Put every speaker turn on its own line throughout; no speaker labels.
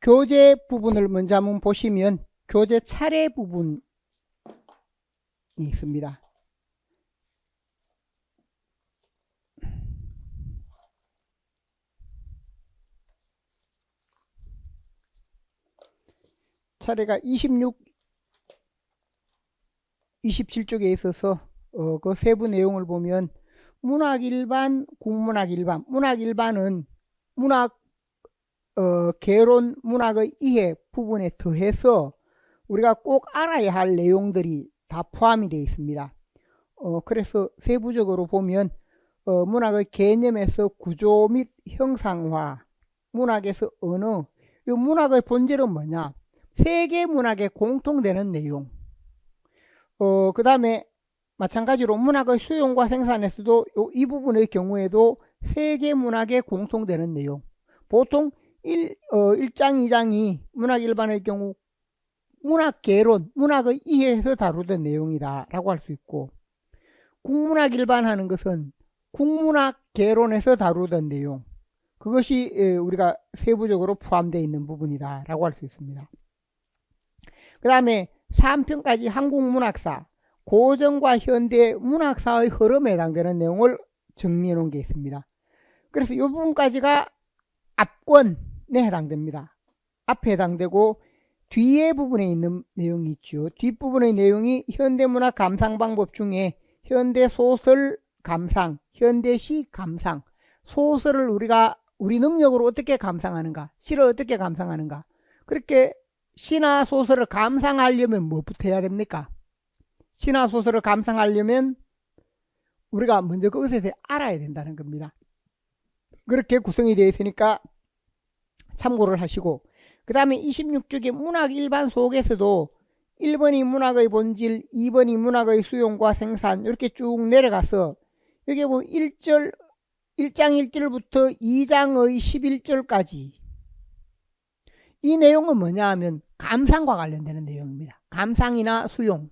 교재 부분을 먼저 한번 보시면 교재 차례 부분이 있습니다. 차례가 26, 27쪽에 있어서 그 세부 내용을 보면 문학 일반, 국문학 일반. 문학 일반은 문학 개론 문학의 이해 부분에 더해서 우리가 꼭 알아야 할 내용들이 다 포함이 되어 있습니다. 그래서 세부적으로 보면 문학의 개념에서 구조 및 형상화, 문학에서 언어, 이 문학의 본질은 뭐냐? 세계 문학에 공통되는 내용. 그 다음에 마찬가지로 문학의 수용과 생산에서도 이 부분의 경우에도 세계 문학에 공통되는 내용. 보통 1장, 2장이 문학 일반의 경우 문학 개론, 문학의 이해에서 다루던 내용이다 라고 할 수 있고, 국문학 일반 하는 것은 국문학 개론에서 다루던 내용, 그것이 우리가 세부적으로 포함되어 있는 부분이다 라고 할 수 있습니다. 그 다음에 3편까지 한국문학사, 고전과 현대 문학사의 흐름에 해당되는 내용을 정리해 놓은 게 있습니다. 그래서 이 부분까지가 앞권에 해당됩니다. 앞에 해당되고 뒤에 부분에 있는 내용이 있죠. 뒷부분의 내용이 현대문학 감상 방법 중에 현대소설 감상, 현대시 감상, 소설을 우리가 우리 능력으로 어떻게 감상하는가, 시를 어떻게 감상하는가. 그렇게 시나 소설을 감상하려면 뭐부터 해야 됩니까? 시나 소설을 감상하려면 우리가 먼저 그것에 대해 알아야 된다는 겁니다. 그렇게 구성이 되어 있으니까 참고를 하시고, 그 다음에 26쪽의 문학 일반 속에서도 1번이 문학의 본질, 2번이 문학의 수용과 생산, 이렇게 쭉 내려가서 여기 보면 1장 1절부터 2장의 11절까지 이 내용은 뭐냐 하면 감상과 관련되는 내용입니다. 감상이나 수용.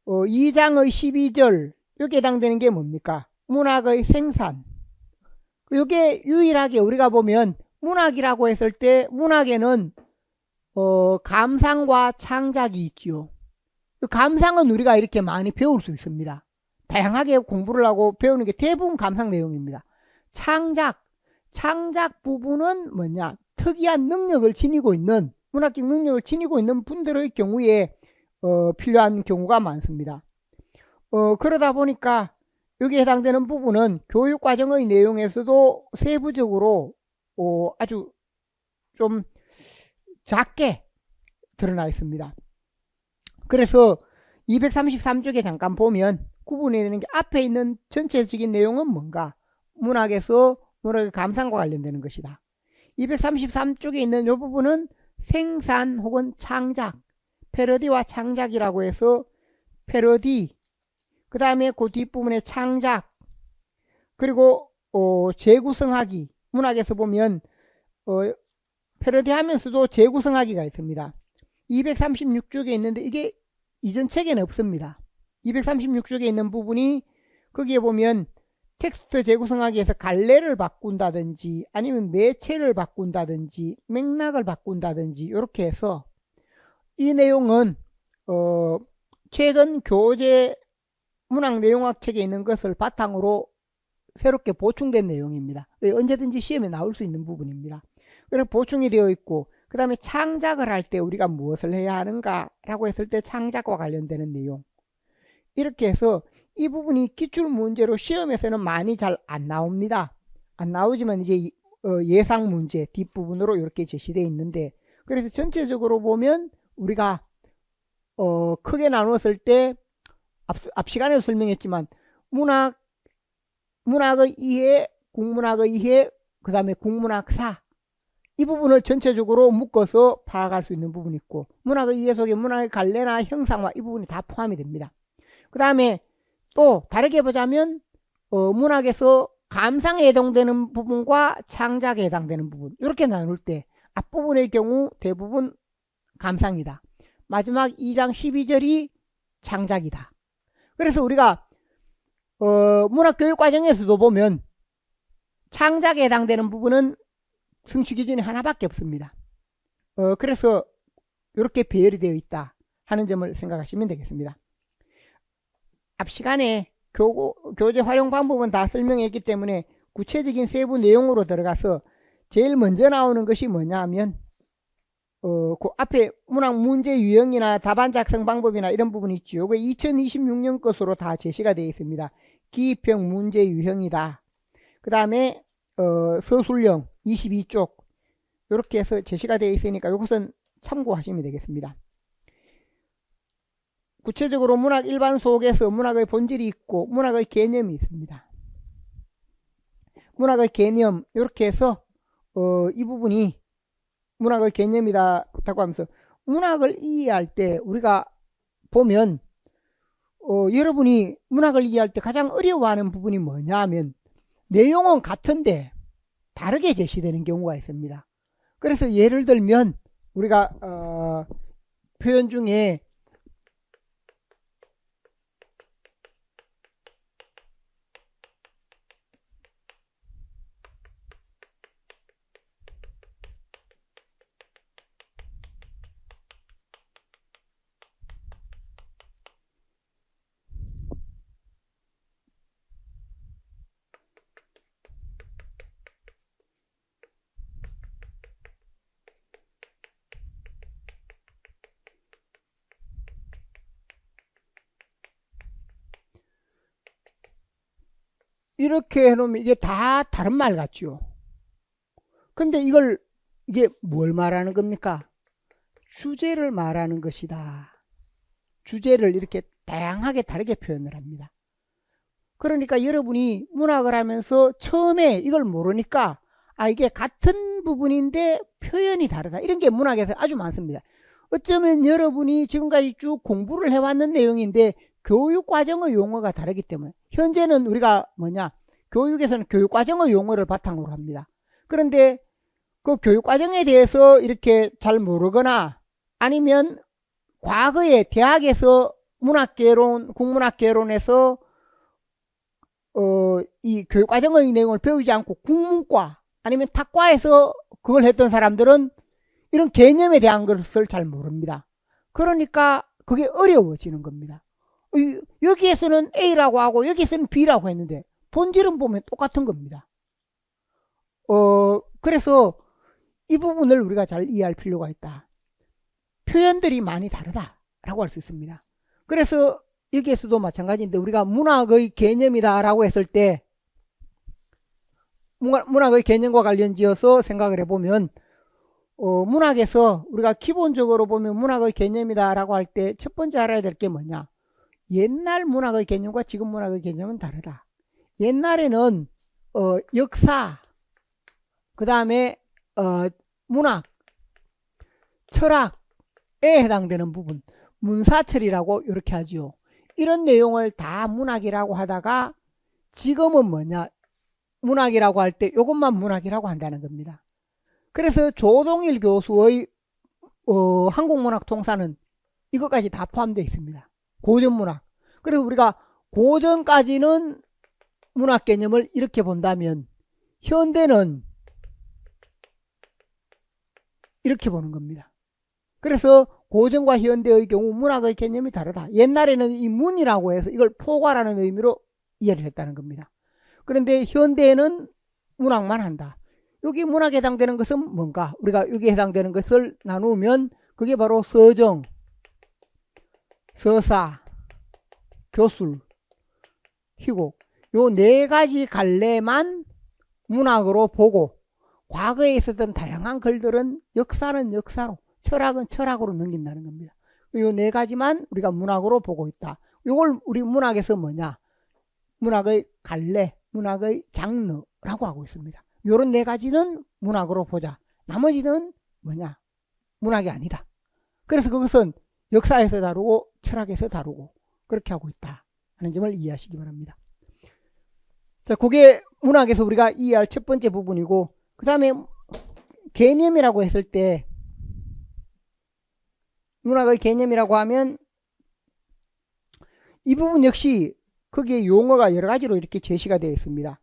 2장의 12절 여기에 해당되는 게 뭡니까? 문학의 생산. 이게 유일하게 우리가 보면 문학이라고 했을 때 문학에는 감상과 창작이 있지요. 감상은 우리가 이렇게 많이 배울 수 있습니다. 다양하게 공부를 하고 배우는 게 대부분 감상 내용입니다. 창작 부분은 뭐냐? 특이한 능력을 지니고 있는, 문학적 능력을 지니고 있는 분들의 경우에 필요한 경우가 많습니다. 그러다 보니까 여기에 해당되는 부분은 교육과정의 내용에서도 세부적으로 아주 좀 작게 드러나 있습니다. 그래서 233쪽에 잠깐 보면 구분해야 되는 게 앞에 있는 전체적인 내용은 뭔가? 문학에서 문학의 감상과 관련되는 것이다. 233쪽에 있는 이 부분은 생산 혹은 창작, 패러디와 창작이라고 해서 패러디, 그 다음에 그 뒷부분에 창작, 그리고 재구성하기, 문학에서 보면 패러디 하면서도 재구성하기가 있습니다. 236쪽에 있는데 이게 이전 책에는 없습니다. 236쪽에 있는 부분이 거기에 보면 텍스트 재구성하기에서 갈래를 바꾼다든지 아니면 매체를 바꾼다든지 맥락을 바꾼다든지 이렇게 해서 이 내용은 최근 교재 문학 내용학 책에 있는 것을 바탕으로 새롭게 보충된 내용입니다. 언제든지 시험에 나올 수 있는 부분입니다. 그래서 보충이 되어 있고, 그 다음에 창작을 할 때 우리가 무엇을 해야 하는가 라고 했을 때 창작과 관련되는 내용, 이렇게 해서 이 부분이 기출문제로 시험에서는 많이 잘 안 나옵니다. 안 나오지만 이제 예상 문제 뒷부분으로 이렇게 제시되어 있는데, 그래서 전체적으로 보면 우리가 크게 나눴을 때 앞 시간에도 설명했지만 문학의 이해, 국문학의 이해, 그 다음에 국문학사, 이 부분을 전체적으로 묶어서 파악할 수 있는 부분이 있고, 문학의 이해 속에 문학의 갈래나 형상화, 이 부분이 다 포함이 됩니다. 그 다음에 또 다르게 보자면 문학에서 감상에 해당되는 부분과 창작에 해당되는 부분, 이렇게 나눌 때 앞부분의 경우 대부분 감상이다, 마지막 2장 12절이 창작이다. 그래서 우리가 문학교육 과정에서도 보면 창작에 해당되는 부분은 성취 기준이 하나밖에 없습니다. 그래서 이렇게 배열이 되어 있다 하는 점을 생각하시면 되겠습니다. 앞 시간에 교재 활용 방법은 다 설명했기 때문에 구체적인 세부 내용으로 들어가서 제일 먼저 나오는 것이 뭐냐 하면 그 앞에 문학 문제 유형이나 답안 작성 방법이나 이런 부분이 있죠. 요거 2026년 것으로 다 제시가 되어 있습니다. 기입형 문제 유형이다. 그 다음에 서술형 22쪽 이렇게 해서 제시가 되어 있으니까 이것은 참고하시면 되겠습니다. 구체적으로 문학 일반 속에서 문학의 본질이 있고 문학의 개념이 있습니다. 문학의 개념 이렇게 해서 이 부분이 문학의 개념이다 라고 하면서 문학을 이해할 때 우리가 보면 여러분이 문학을 이해할 때 가장 어려워하는 부분이 뭐냐 하면 내용은 같은데 다르게 제시되는 경우가 있습니다. 그래서 예를 들면 우리가 표현 중에 이렇게 해놓으면 이게 다 다른 말 같죠. 근데 이게 뭘 말하는 겁니까? 주제를 말하는 것이다. 주제를 이렇게 다양하게 다르게 표현을 합니다. 그러니까 여러분이 문학을 하면서 처음에 이걸 모르니까 이게 같은 부분인데 표현이 다르다. 이런 게 문학에서 아주 많습니다. 어쩌면 여러분이 지금까지 쭉 공부를 해왔는 내용인데 교육과정의 용어가 다르기 때문에 현재는 우리가 교육에서는 교육과정의 용어를 바탕으로 합니다. 그런데 그 교육과정에 대해서 이렇게 잘 모르거나 아니면 과거에 대학에서 문학개론, 국문학개론에서 이 교육과정의 내용을 배우지 않고 국문과 아니면 탁과에서 그걸 했던 사람들은 이런 개념에 대한 것을 잘 모릅니다. 그러니까 그게 어려워지는 겁니다. 여기에서는 A라고 하고 여기에서는 B라고 했는데 본질은 보면 똑같은 겁니다. 그래서 이 부분을 우리가 잘 이해할 필요가 있다. 표현들이 많이 다르다라고 할 수 있습니다. 그래서 여기에서도 마찬가지인데 우리가 문학의 개념이다 라고 했을 때 문학의 개념과 관련지어서 생각을 해보면 문학에서 우리가 기본적으로 보면 문학의 개념이다 라고 할 때 첫 번째 알아야 될 게 뭐냐, 옛날 문학의 개념과 지금 문학의 개념은 다르다. 옛날에는 역사, 그 다음에 문학, 철학에 해당되는 부분, 문사철이라고 이렇게 하죠. 이런 내용을 다 문학이라고 하다가 지금은 문학이라고 할 때 이것만 문학이라고 한다는 겁니다. 그래서 조동일 교수의 한국문학 통사는 이것까지 다 포함되어 있습니다. 고전문학. 그래서 우리가 고전까지는 문학 개념을 이렇게 본다면 현대는 이렇게 보는 겁니다. 그래서 고전과 현대의 경우 문학의 개념이 다르다. 옛날에는 이 문이라고 해서 이걸 포괄하는 의미로 이해를 했다는 겁니다. 그런데 현대에는 문학만 한다. 여기 문학에 해당되는 것은 뭔가? 우리가 여기에 해당되는 것을 나누면 그게 바로 서정, 서사, 교술, 희곡, 요 네 가지 갈래만 문학으로 보고 과거에 있었던 다양한 글들은 역사는 역사로, 철학은 철학으로 넘긴다는 겁니다. 요 네 가지만 우리가 문학으로 보고 있다. 요걸 우리 문학에서 문학의 갈래, 문학의 장르라고 하고 있습니다. 요런 네 가지는 문학으로 보자. 나머지는 문학이 아니다. 그래서 그것은 역사에서 다루고 철학에서 다루고 그렇게 하고 있다 하는 점을 이해하시기 바랍니다. 자, 그게 문학에서 우리가 이해할 첫 번째 부분이고, 그 다음에 개념이라고 했을 때 문학의 개념이라고 하면 이 부분 역시 거기에 용어가 여러 가지로 이렇게 제시가 되어 있습니다.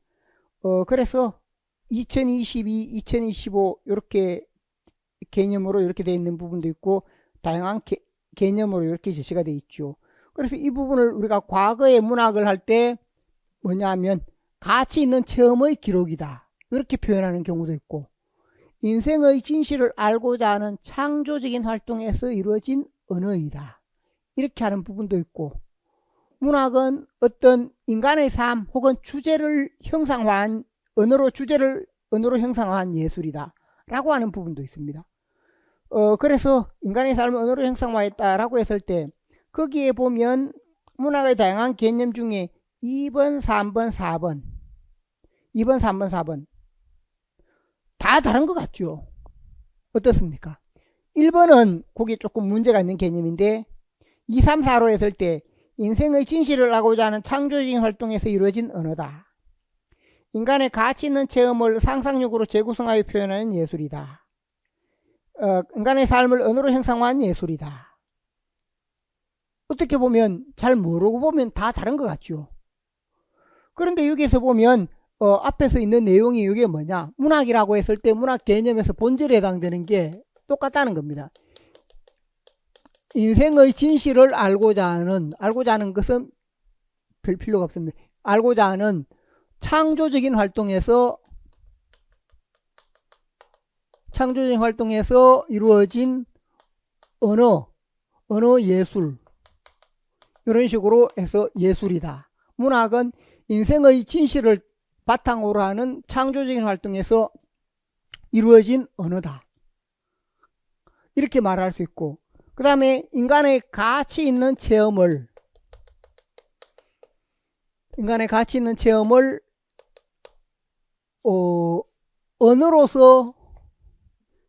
그래서 2022, 2025 이렇게 개념으로 이렇게 되어 있는 부분도 있고 다양한 개념으로 이렇게 제시가 되어 있죠. 그래서 이 부분을 우리가 과거의 문학을 할 때 뭐냐면 가치 있는 체험의 기록이다 이렇게 표현하는 경우도 있고, 인생의 진실을 알고자 하는 창조적인 활동에서 이루어진 언어이다 이렇게 하는 부분도 있고, 문학은 어떤 인간의 삶 혹은 주제를 형상화한 주제를 언어로 형상화한 예술이다 라고 하는 부분도 있습니다. 그래서 인간의 삶을 언어로 형상화했다 라고 했을 때 거기에 보면 문학의 다양한 개념 중에 2번, 3번, 4번 2번, 3번, 4번 다 다른 것 같죠? 어떻습니까? 1번은 거기에 조금 문제가 있는 개념인데 2, 3, 4로 했을 때 인생의 진실을 알고자 하는 창조적인 활동에서 이루어진 언어다. 인간의 가치 있는 체험을 상상력으로 재구성하여 표현하는 예술이다. 인간의 삶을 언어로 형상화한 예술이다. 어떻게 보면 잘 모르고 보면 다 다른 것 같죠. 그런데 여기에서 보면 앞에서 있는 내용이 이게 뭐냐, 문학이라고 했을 때 문학 개념에서 본질에 해당되는 게 똑같다는 겁니다. 인생의 진실을 알고자 하는 것은 별 필요가 없습니다. 알고자 하는 창조적인 활동에서 이루어진 언어 예술, 이런 식으로 해서 예술이다. 문학은 인생의 진실을 바탕으로 하는 창조적인 활동에서 이루어진 언어다 이렇게 말할 수 있고, 그 다음에 인간의 가치 있는 체험을 언어로서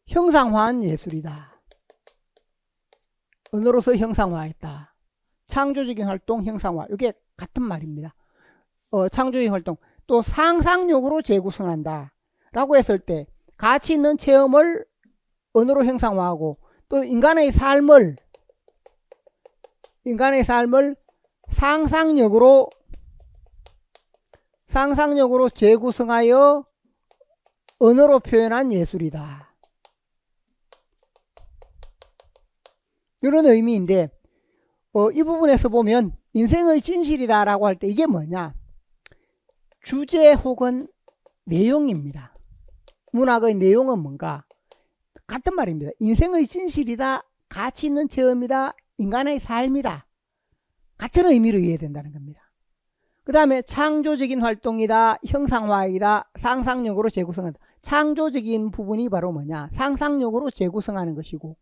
형상화한 예술이다. 언어로서 형상화했다. 창조적인 활동, 형상화, 이게 같은 말입니다. 창조적인 활동, 또 상상력으로 재구성한다 라고 했을 때 가치 있는 체험을 언어로 형상화하고, 또 인간의 삶을 상상력으로 재구성하여 언어로 표현한 예술이다. 이런 의미인데, 이 부분에서 보면 인생의 진실이다 라고 할 때 이게 뭐냐, 주제 혹은 내용입니다. 문학의 내용은 뭔가 같은 말입니다. 인생의 진실이다, 가치 있는 체험이다, 인간의 삶이다, 같은 의미로 이해해야 된다는 겁니다. 그 다음에 창조적인 활동이다, 형상화이다, 상상력으로 재구성한다. 창조적인 부분이 바로 뭐냐, 상상력으로 재구성하는 것이고,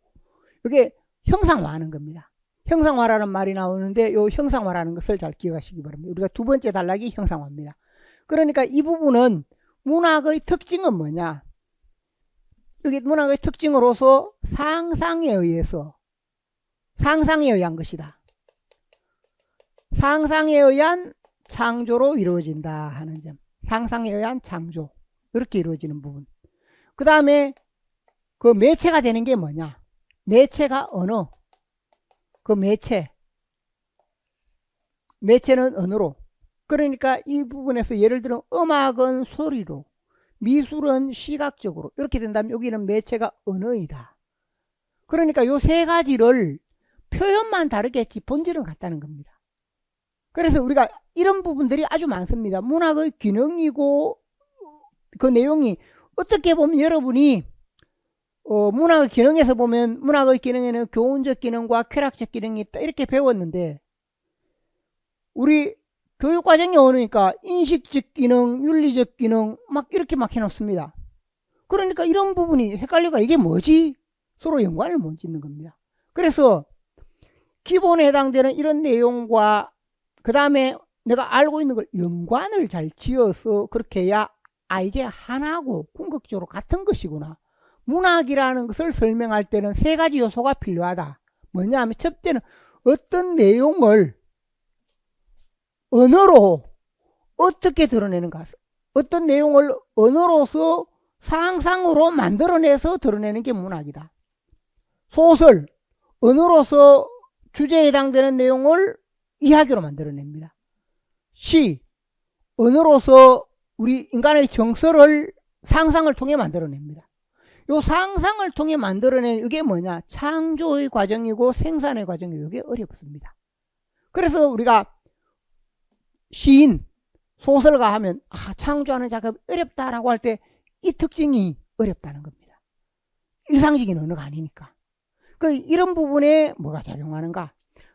이게 형상화하는 겁니다. 형상화라는 말이 나오는데 이 형상화라는 것을 잘 기억하시기 바랍니다. 우리가 두 번째 단락이 형상화입니다. 그러니까 이 부분은 문학의 특징은 뭐냐, 여기 문학의 특징으로서 상상에 의한 것이다. 상상에 의한 창조로 이루어진다 하는 점, 상상에 의한 창조, 이렇게 이루어지는 부분. 그 다음에 그 매체가 되는 게 뭐냐, 매체가 언어, 그 매체는 언어로. 그러니까 이 부분에서 예를 들어 음악은 소리로, 미술은 시각적으로 이렇게 된다면 여기는 매체가 언어이다. 그러니까 요 세 가지를 표현만 다르겠지 본질은 같다는 겁니다. 그래서 우리가 이런 부분들이 아주 많습니다. 문학의 기능이고, 그 내용이 어떻게 보면 여러분이 문학의 기능에서 보면 문학의 기능에는 교훈적 기능과 쾌락적 기능이 있다 이렇게 배웠는데, 우리 교육과정에 오니까 인식적 기능, 윤리적 기능 막 이렇게 막 해놓습니다. 그러니까 이런 부분이 헷갈리가 이게 뭐지? 서로 연관을 못 짓는 겁니다. 그래서 기본에 해당되는 이런 내용과 그 다음에 내가 알고 있는 걸 연관을 잘 지어서 그렇게 해야 이게 하나고 궁극적으로 같은 것이구나. 문학이라는 것을 설명할 때는 세 가지 요소가 필요하다. 뭐냐 하면 첫째는 어떤 내용을 언어로 어떻게 드러내는가, 어떤 내용을 언어로서 상상으로 만들어내서 드러내는 게 문학이다. 소설, 언어로서 주제에 해당되는 내용을 이야기로 만들어냅니다. 시, 언어로서 우리 인간의 정서를 상상을 통해 만들어냅니다. 요 상상을 통해 만들어낸 이게 뭐냐? 창조의 과정이고 생산의 과정이고 이게 어렵습니다. 그래서 우리가 시인, 소설가 하면 창조하는 작업이 어렵다라고 할 때 이 특징이 어렵다는 겁니다. 일상적인 언어가 아니니까. 이런 부분에 뭐가 작용하는가?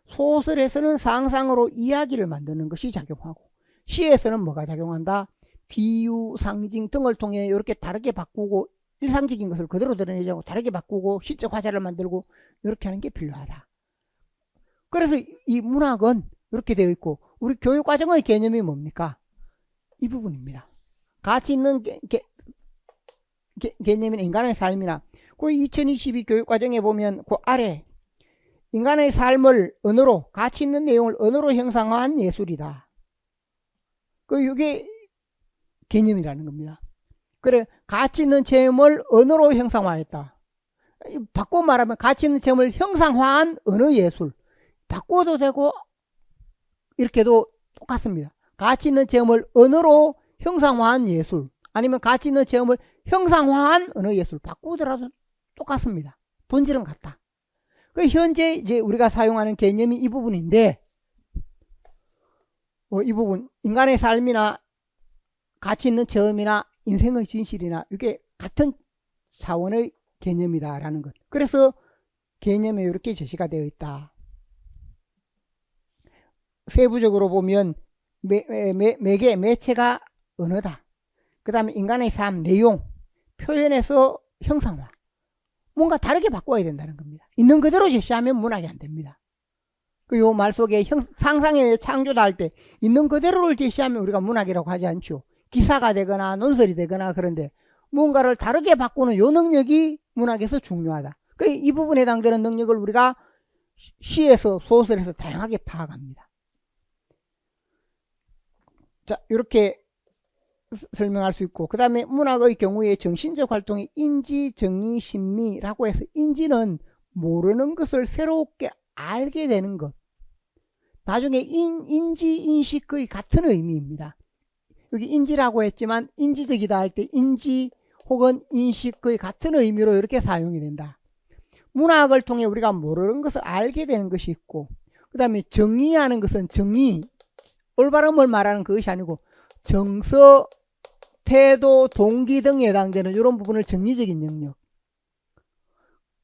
소설에서는 상상으로 이야기를 만드는 것이 작용하고 시에서는 뭐가 작용한다? 비유, 상징 등을 통해 이렇게 다르게 바꾸고 일상적인 것을 그대로 드러내자고 다르게 바꾸고 시적 화자를 만들고 이렇게 하는 게 필요하다. 그래서 이 문학은 이렇게 되어 있고 우리 교육과정의 개념이 뭡니까? 이 부분입니다. 가치 있는 개념인 인간의 삶이나 그 2022 교육과정에 보면 그 아래 인간의 삶을 언어로 가치 있는 내용을 언어로 형상화한 예술이다. 이게 개념이라는 겁니다. 그래 가치 있는 체험을 언어로 형상화했다. 바꿔 말하면 가치 있는 체험을 형상화한 언어 예술. 바꿔도 되고 이렇게도 똑같습니다. 가치 있는 체험을 언어로 형상화한 예술 아니면 가치 있는 체험을 형상화한 언어 예술 바꾸더라도 똑같습니다. 본질은 같다. 현재 이제 우리가 사용하는 개념이 이 부분인데 이 부분 인간의 삶이나 가치 있는 체험이나 인생의 진실이나 이게 같은 차원의 개념이다라는 것. 그래서 개념에 이렇게 제시가 되어 있다. 세부적으로 보면 매개, 매체가 언어다. 그 다음에 인간의 삶, 내용, 표현에서 형상화. 뭔가 다르게 바꿔야 된다는 겁니다. 있는 그대로 제시하면 문학이 안 됩니다. 요 말 속에 상상의 창조다 할 때 있는 그대로를 제시하면 우리가 문학이라고 하지 않죠. 기사가 되거나 논설이 되거나 그런데 뭔가를 다르게 바꾸는 요 능력이 문학에서 중요하다. 이 부분에 해당되는 능력을 우리가 시에서 소설에서 다양하게 파악합니다. 자, 이렇게 설명할 수 있고 그 다음에 문학의 경우에 정신적 활동이 인지, 정의, 심미라고 해서 인지는 모르는 것을 새롭게 알게 되는 것. 나중에 인지, 인식의 같은 의미입니다. 여기 인지라고 했지만 인지적이다 할 때 인지 혹은 인식의 같은 의미로 이렇게 사용이 된다. 문학을 통해 우리가 모르는 것을 알게 되는 것이 있고 그 다음에 정의하는 것은 정의, 올바름을 말하는 그것이 아니고 정서, 태도, 동기 등에 해당되는 이런 부분을 정리적인 영역.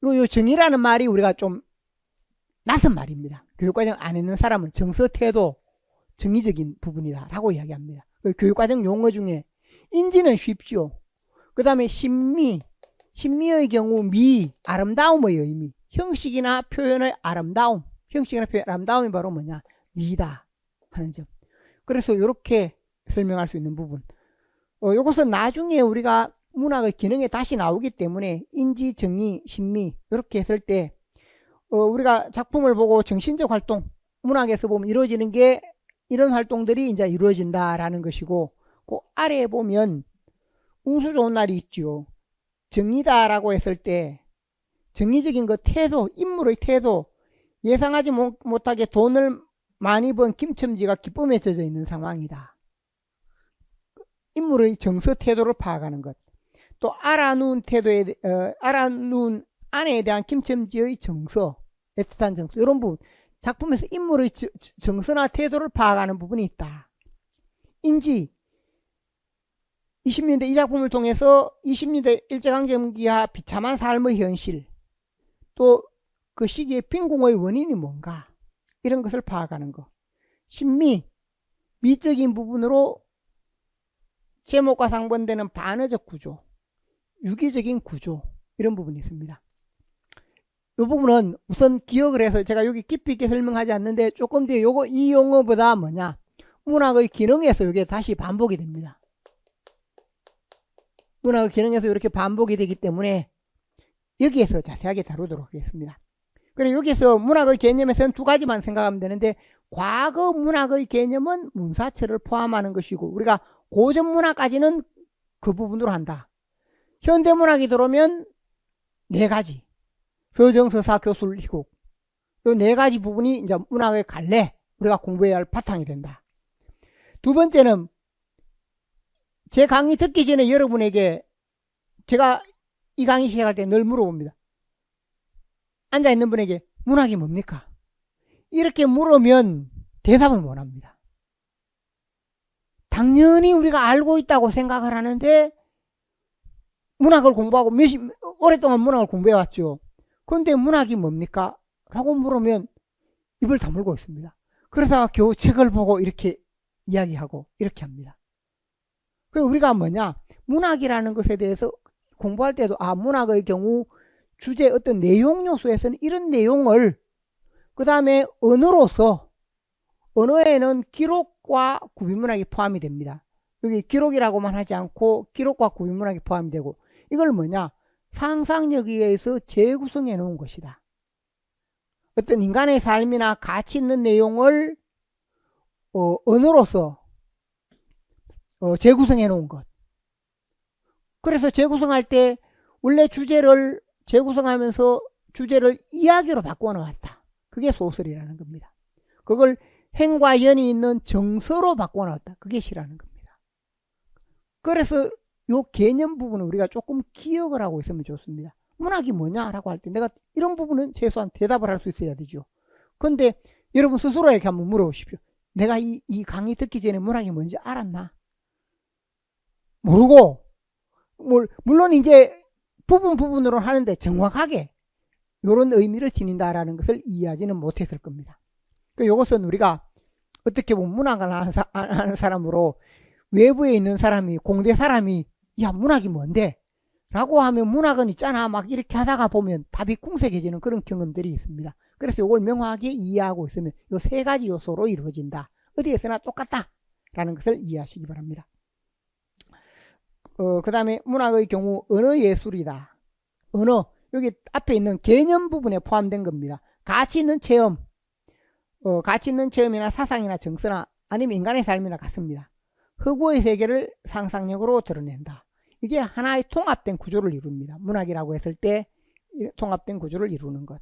요 정의라는 말이 우리가 좀 낯선 말입니다. 교육과정 안에 있는 사람은 정서, 태도, 정의적인 부분이다 라고 이야기합니다. 교육과정 용어 중에 인지는 쉽죠. 그 다음에 심미, 심미의 경우 미, 아름다움의 의미, 형식이나 표현의 아름다움, 형식이나 표현의 아름다움이 바로 뭐냐? 미다 하는 점. 그래서 이렇게 설명할 수 있는 부분. 이것은 나중에 우리가 문학의 기능에 다시 나오기 때문에 인지, 정의, 심미 이렇게 했을 때 우리가 작품을 보고 정신적 활동, 문학에서 보면 이루어지는 게 이런 활동들이 이제 이루어진다라는 것이고 그 아래에 보면 운수 좋은 날이 있죠. 정의다라고 했을 때 정의적인 그 태도, 인물의 태도, 예상하지 못하게 돈을 많이 번 김첨지가 기쁨에 젖어 있는 상황이다. 인물의 정서 태도를 파악하는 것. 또 알아놓은 태도에 알아놓은 아내에 대한 김첨지의 정서, 애틋한 정서 이런 부분. 작품에서 인물의 정서나 태도를 파악하는 부분이 있다. 인지 20년대 이 작품을 통해서 20년대 일제강점기와 비참한 삶의 현실 또 그 시기의 빈궁의 원인이 뭔가 이런 것을 파악하는 것. 심미, 미적인 부분으로 제목과 상반되는 반어적 구조, 유기적인 구조 이런 부분이 있습니다. 이 부분은 우선 기억을 해서 제가 여기 깊이 있게 설명하지 않는데 조금 뒤에 이 용어보다 뭐냐 문학의 기능에서 이게 다시 반복이 됩니다. 문학의 기능에서 이렇게 반복이 되기 때문에 여기에서 자세하게 다루도록 하겠습니다. 그리고 여기서 문학의 개념에서는 두 가지만 생각하면 되는데 과거 문학의 개념은 문사철을 포함하는 것이고 우리가 고전 문학까지는 그 부분으로 한다. 현대 문학이 들어오면 네 가지 서정, 서사, 교술, 희곡 이 네 가지 부분이 이제 문학의 갈래 우리가 공부해야 할 바탕이 된다. 두 번째는 제 강의 듣기 전에 여러분에게 제가 이 강의 시작할 때 늘 물어봅니다. 앉아있는 분에게 문학이 뭡니까? 이렇게 물으면 대답을 못합니다. 당연히 우리가 알고 있다고 생각을 하는데 문학을 공부하고 오랫동안 문학을 공부해왔죠. 그런데 문학이 뭡니까? 라고 물으면 입을 다물고 있습니다. 그래서 겨우 책을 보고 이렇게 이야기하고 이렇게 합니다. 그래서 우리가 뭐냐? 문학이라는 것에 대해서 공부할 때도 문학의 경우 주제 어떤 내용 요소에서는 이런 내용을 그 다음에 언어로서 언어에는 기록과 구비문학이 포함이 됩니다. 여기 기록이라고만 하지 않고 기록과 구비문학이 포함이 되고 이걸 뭐냐? 상상력에 의해서 재구성해 놓은 것이다. 어떤 인간의 삶이나 가치 있는 내용을 언어로서 재구성해 놓은 것. 그래서 재구성할 때 원래 주제를 재구성하면서 주제를 이야기로 바꿔 놓았다. 그게 소설이라는 겁니다. 그걸 행과 연이 있는 정서로 바꿔 놓았다. 그게 시라는 겁니다. 그래서 이 개념 부분은 우리가 조금 기억을 하고 있으면 좋습니다. 문학이 뭐냐라고 할 때 내가 이런 부분은 최소한 대답을 할 수 있어야 되죠. 그런데 여러분 스스로에게 한번 물어보십시오. 내가 이 강의 듣기 전에 문학이 뭔지 알았나? 모르고 물론 이제 부분으로 하는데 정확하게 이런 의미를 지닌다라는 것을 이해하지는 못했을 겁니다. 이것은 우리가 어떻게 보면 문학을 하는 사람으로 외부에 있는 사람이 공대 사람이 야 문학이 뭔데? 라고 하면 문학은 있잖아 막 이렇게 하다가 보면 답이 궁색해지는 그런 경험들이 있습니다. 그래서 이걸 명확하게 이해하고 있으면 이 세 가지 요소로 이루어진다. 어디에서나 똑같다 라는 것을 이해하시기 바랍니다. 그 다음에 문학의 경우 언어예술이다. 언어 여기 앞에 있는 개념 부분에 포함된 겁니다. 가치 있는 체험 가치 있는 체험이나 사상이나 정서나 아니면 인간의 삶이나 같습니다. 허구의 세계를 상상력으로 드러낸다. 이게 하나의 통합된 구조를 이룹니다. 문학이라고 했을 때 통합된 구조를 이루는 것.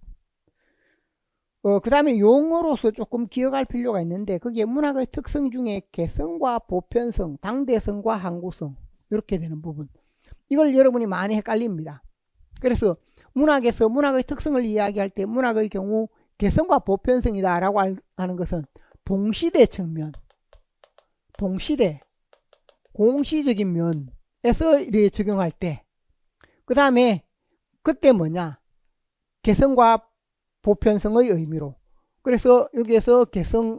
그 다음에 용어로서 조금 기억할 필요가 있는데 그게 문학의 특성 중에 개성과 보편성, 당대성과 항구성 이렇게 되는 부분. 이걸 여러분이 많이 헷갈립니다. 그래서 문학에서 문학의 특성을 이야기할 때 문학의 경우 개성과 보편성이다 라고 하는 것은 동시대 측면, 동시대, 공시적인 면에서 이렇게 적용할 때 그 다음에 그때 뭐냐? 개성과 보편성의 의미로. 그래서 여기에서 개성,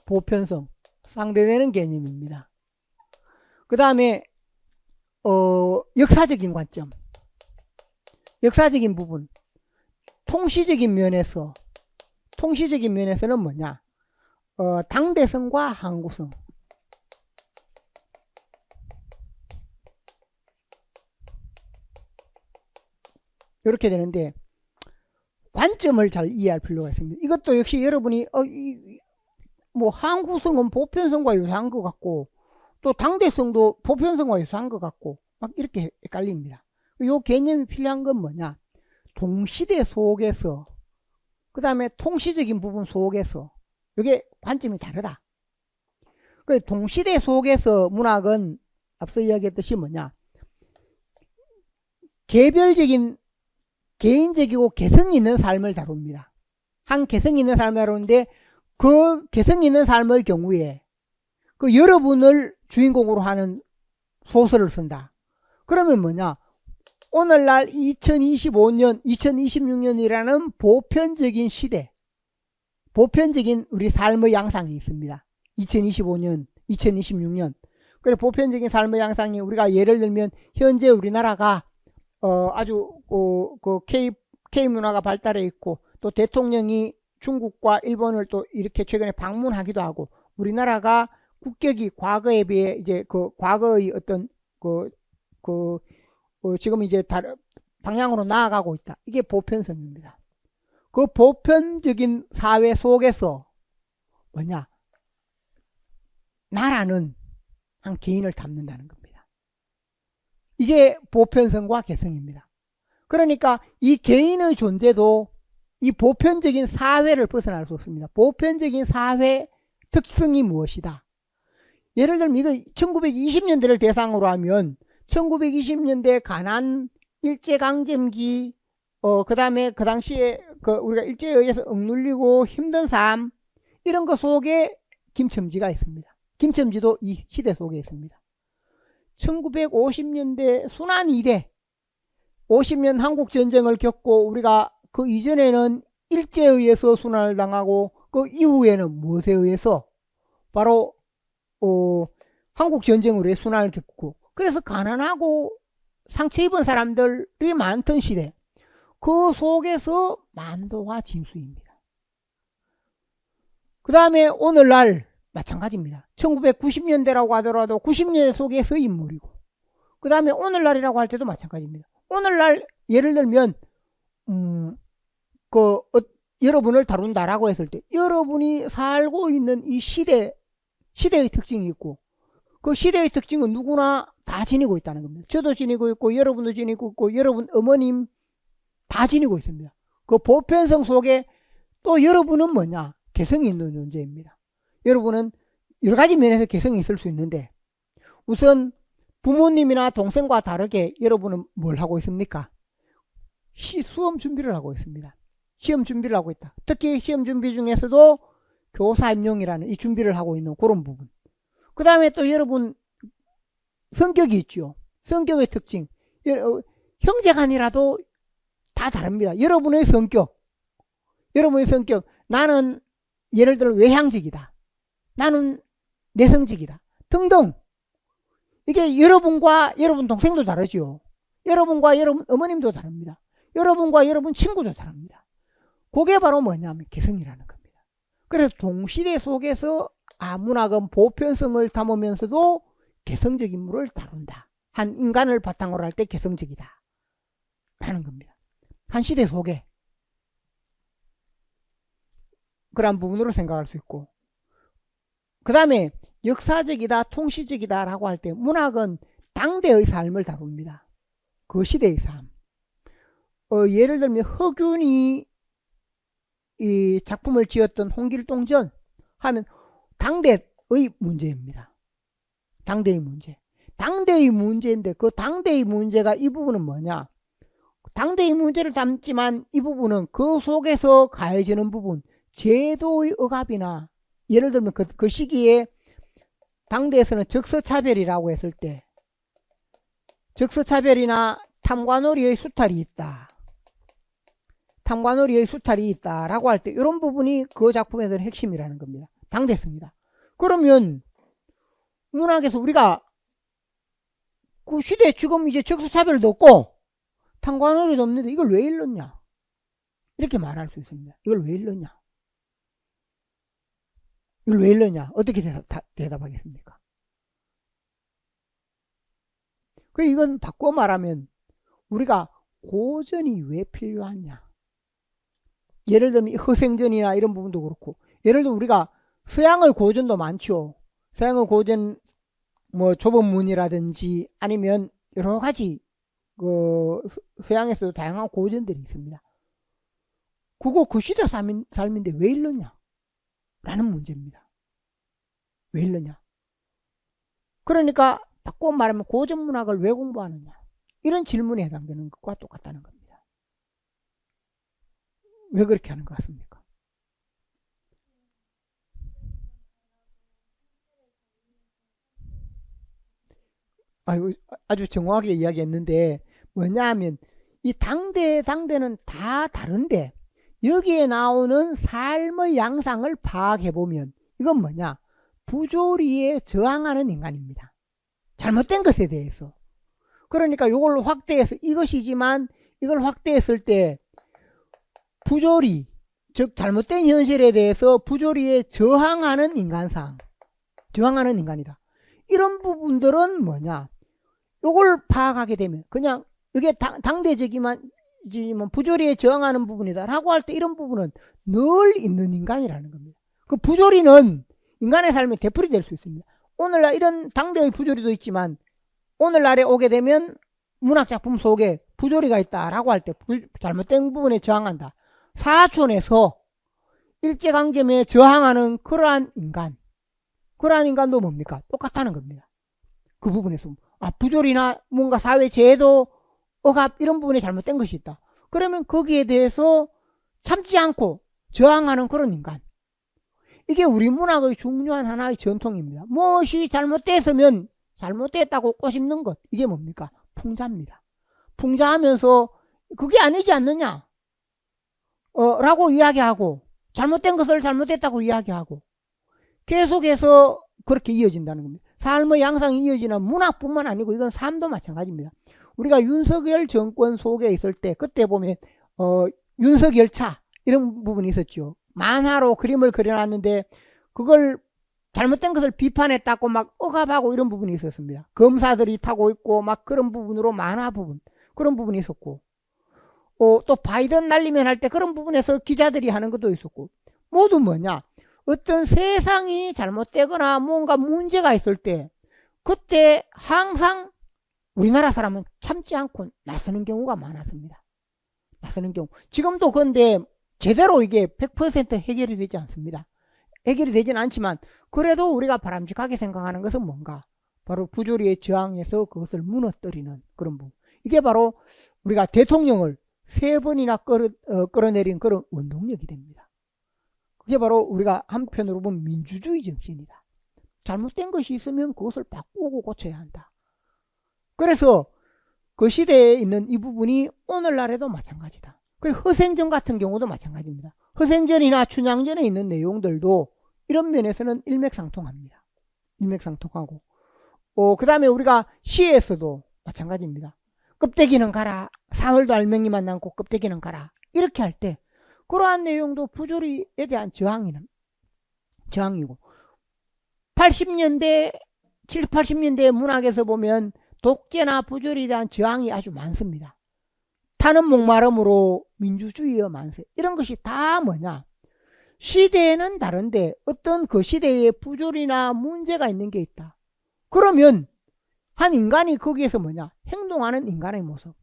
보편성 상대되는 개념입니다. 그 다음에 역사적인 관점, 역사적인 부분, 통시적인 면에서는 뭐냐? 당대성과 항구성. 이렇게 되는데 관점을 잘 이해할 필요가 있습니다. 이것도 역시 여러분이 뭐 항구성은 보편성과 유사한 것 같고 또 당대성도 보편성과 유사한 것 같고 막 이렇게 헷갈립니다. 이 개념이 필요한 건 뭐냐? 동시대 속에서 그 다음에 통시적인 부분 속에서 이게 관점이 다르다. 그 동시대 속에서 문학은 앞서 이야기했듯이 뭐냐? 개별적인 개인적이고 개성 있는 삶을 다룹니다. 한 개성 있는 삶을 다루는데 그 개성 있는 삶의 경우에 그 여러분을 주인공으로 하는 소설을 쓴다. 그러면 뭐냐? 오늘날 2025년, 2026년이라는 보편적인 시대, 보편적인 우리 삶의 양상이 있습니다. 2025년, 2026년. 그래 보편적인 삶의 양상이 우리가 예를 들면 현재 우리나라가 아주 K 문화가 발달해 있고 또 대통령이 중국과 일본을 또 이렇게 최근에 방문하기도 하고 우리나라가 국격이 과거에 비해 이제 그 과거의 어떤 지금 이제 다른 방향으로 나아가고 있다. 이게 보편성입니다. 그 보편적인 사회 속에서 뭐냐? 나라는 한 개인을 담는다는 겁니다. 이게 보편성과 개성입니다. 그러니까 이 개인의 존재도 이 보편적인 사회를 벗어날 수 없습니다. 보편적인 사회 특성이 무엇이다? 예를 들면 이거 1920년대를 대상으로 하면 1920년대 가난 일제강점기, 그 다음에 그 당시에 우리가 일제에 의해서 억눌리고 힘든 삶, 이런 것 속에 김첨지가 있습니다. 김첨지도 이 시대 속에 있습니다. 1950년대 순환 이래 50년 한국전쟁을 겪고 우리가 그 이전에는 일제에 의해서 순환을 당하고 그 이후에는 무엇에 의해서 바로 한국전쟁으로 순환을 겪고 그래서 가난하고 상처 입은 사람들이 많던 시대 그 속에서 만도가 진수입니다. 그 다음에 오늘날 마찬가지입니다. 1990년대라고 하더라도 90년대 속에서 인물이고 그 다음에 오늘날이라고 할 때도 마찬가지입니다. 오늘날 예를 들면 여러분을 다룬다라고 했을 때 여러분이 살고 있는 이 시대의 특징이 있고 그 시대의 특징은 누구나 다 지니고 있다는 겁니다. 저도 지니고 있고 여러분도 지니고 있고 여러분 어머님 다 지니고 있습니다. 그 보편성 속에 또 여러분은 뭐냐? 개성이 있는 존재입니다. 여러분은 여러 가지 면에서 개성이 있을 수 있는데 우선 부모님이나 동생과 다르게 여러분은 뭘 하고 있습니까? 시험 준비를 하고 있습니다. 시험 준비를 하고 있다. 특히 시험 준비 중에서도 교사 임용이라는 이 준비를 하고 있는 그런 부분. 그 다음에 또 여러분 성격이 있죠. 성격의 특징. 형제간이라도 다 다릅니다. 여러분의 성격. 나는 예를 들어 외향적이다. 나는 내성적이다. 등등. 이게 여러분과 여러분 동생도 다르죠. 여러분과 여러분 어머님도 다릅니다. 여러분과 여러분 친구도 다릅니다. 그게 바로 뭐냐면 개성이라는 겁니다. 그래서 동시대 속에서 문학은 보편성을 담으면서도 개성적 인물을 다룬다. 한 인간을 바탕으로 할 때 개성적이다. 라는 겁니다. 한 시대 속에 그런 부분으로 생각할 수 있고 그 다음에 역사적이다 통시적이다 라고 할 때 문학은 당대의 삶을 다룹니다. 그 시대의 삶. 예를 들면 허균이 이 작품을 지었던 홍길동전 하면 당대의 문제입니다. 당대의 문제. 당대의 문제인데 그 당대의 문제가 이 부분은 뭐냐? 당대의 문제를 담지만 이 부분은 그 속에서 가해지는 부분 제도의 억압이나 예를 들면 그 시기에 당대에서는 적서차별이라고 했을 때 적서차별이나 탐관오리의 수탈이 있다. 탐관오리의 수탈이 있다라고 할 때 이런 부분이 그 작품에서는 핵심이라는 겁니다. 당대성이다. 그러면 문학에서 우리가 그 시대에 지금 이제 적서차별도 없고 탐관오리도 없는데 이걸 왜 일렀냐? 이렇게 말할 수 있습니다. 이걸 왜 일렀냐? 이걸 왜 일렀냐? 어떻게 대답하겠습니까? 이건 바꿔 말하면 우리가 고전이 왜 필요하냐? 예를 들면 허생전이나 이런 부분도 그렇고 예를 들면 우리가 서양의 고전도 많죠. 서양의 고전 뭐 조법문이라든지 아니면 여러 가지 서양에서도 다양한 고전들이 있습니다. 그거 그 시대 삶인데 왜 일렀냐? 라는 문제입니다. 왜 일렀냐? 그러니까 바꿔 말하면 고전 문학을 왜 공부하느냐? 이런 질문에 해당되는 것과 똑같다는 겁니다. 왜 그렇게 하는 것 같습니까? 아주 정확하게 이야기했는데 뭐냐 하면 이 당대는 다 다른데 여기에 나오는 삶의 양상을 파악해보면 이건 뭐냐? 부조리에 저항하는 인간입니다. 잘못된 것에 대해서. 그러니까 이걸 확대해서 이것이지만 이걸 확대했을 때 부조리, 즉 잘못된 현실에 대해서 부조리에 저항하는 인간상, 저항하는 인간이다. 이런 부분들은 뭐냐? 이걸 파악하게 되면 그냥 이게 당대적이만 부조리에 저항하는 부분이다 라고 할 때 이런 부분은 늘 있는 인간이라는 겁니다. 그 부조리는 인간의 삶에 되풀이 될 수 있습니다. 오늘날 이런 당대의 부조리도 있지만 오늘날에 오게 되면 문학작품 속에 부조리가 있다라고 할 때 잘못된 부분에 저항한다. 사촌에서 일제강점에 저항하는 그러한 인간도 뭡니까? 똑같다는 겁니다. 그 부분에서 부조리나 뭔가 사회 제도, 억압 이런 부분에 잘못된 것이 있다. 그러면 거기에 대해서 참지 않고 저항하는 그런 인간. 이게 우리 문학의 중요한 하나의 전통입니다. 무엇이 잘못됐으면 잘못됐다고 꼬집는 것. 이게 뭡니까? 풍자입니다. 풍자하면서 그게 아니지 않느냐? 라고 이야기하고 잘못된 것을 잘못됐다고 이야기하고 계속해서 그렇게 이어진다는 겁니다. 삶의 양상이 이어지는 문학뿐만 아니고 이건 삶도 마찬가지입니다. 우리가 윤석열 정권 속에 있을 때 그때 보면 윤석열차 이런 부분이 있었죠. 만화로 그림을 그려놨는데 그걸 잘못된 것을 비판했다고 막 억압하고 이런 부분이 있었습니다. 검사들이 타고 있고 막 그런 부분으로 만화 부분 그런 부분이 있었고 또 바이든 날리면 할 때 그런 부분에서 기자들이 하는 것도 있었고 모두 뭐냐 어떤 세상이 잘못되거나 뭔가 문제가 있을 때 그때 항상 우리나라 사람은 참지 않고 나서는 경우가 많았습니다. 나서는 경우 지금도 그런데 제대로 이게 100% 해결이 되지 않습니다. 해결이 되지는 않지만 그래도 우리가 바람직하게 생각하는 것은 뭔가 바로 부조리에 저항해서 그것을 무너뜨리는 그런 부분. 이게 바로 우리가 대통령을 3번이나 끌어내린 그런 원동력이 됩니다. 그게 바로 우리가 한편으로 보면 민주주의 정신이다. 잘못된 것이 있으면 그것을 바꾸고 고쳐야 한다. 그래서 그 시대에 있는 이 부분이 오늘날에도 마찬가지다. 그리고 허생전 같은 경우도 마찬가지입니다. 허생전이나 춘향전에 있는 내용들도 이런 면에서는 일맥상통합니다. 일맥상통하고 그 다음에 우리가 시에서도 마찬가지입니다. 껍데기는 가라. 사월도 알맹이만 남고 껍데기는 가라. 이렇게 할 때 그러한 내용도 부조리에 대한 저항이고 80년대 70, 80년대 문학에서 보면 독재나 부조리에 대한 저항이 아주 많습니다. 타는 목마름으로 민주주의의 만세 이런 것이 다 뭐냐 시대는 다른데 어떤 그 시대에 부조리나 문제가 있는 게 있다. 그러면 한 인간이 거기에서 뭐냐 행동하는 인간의 모습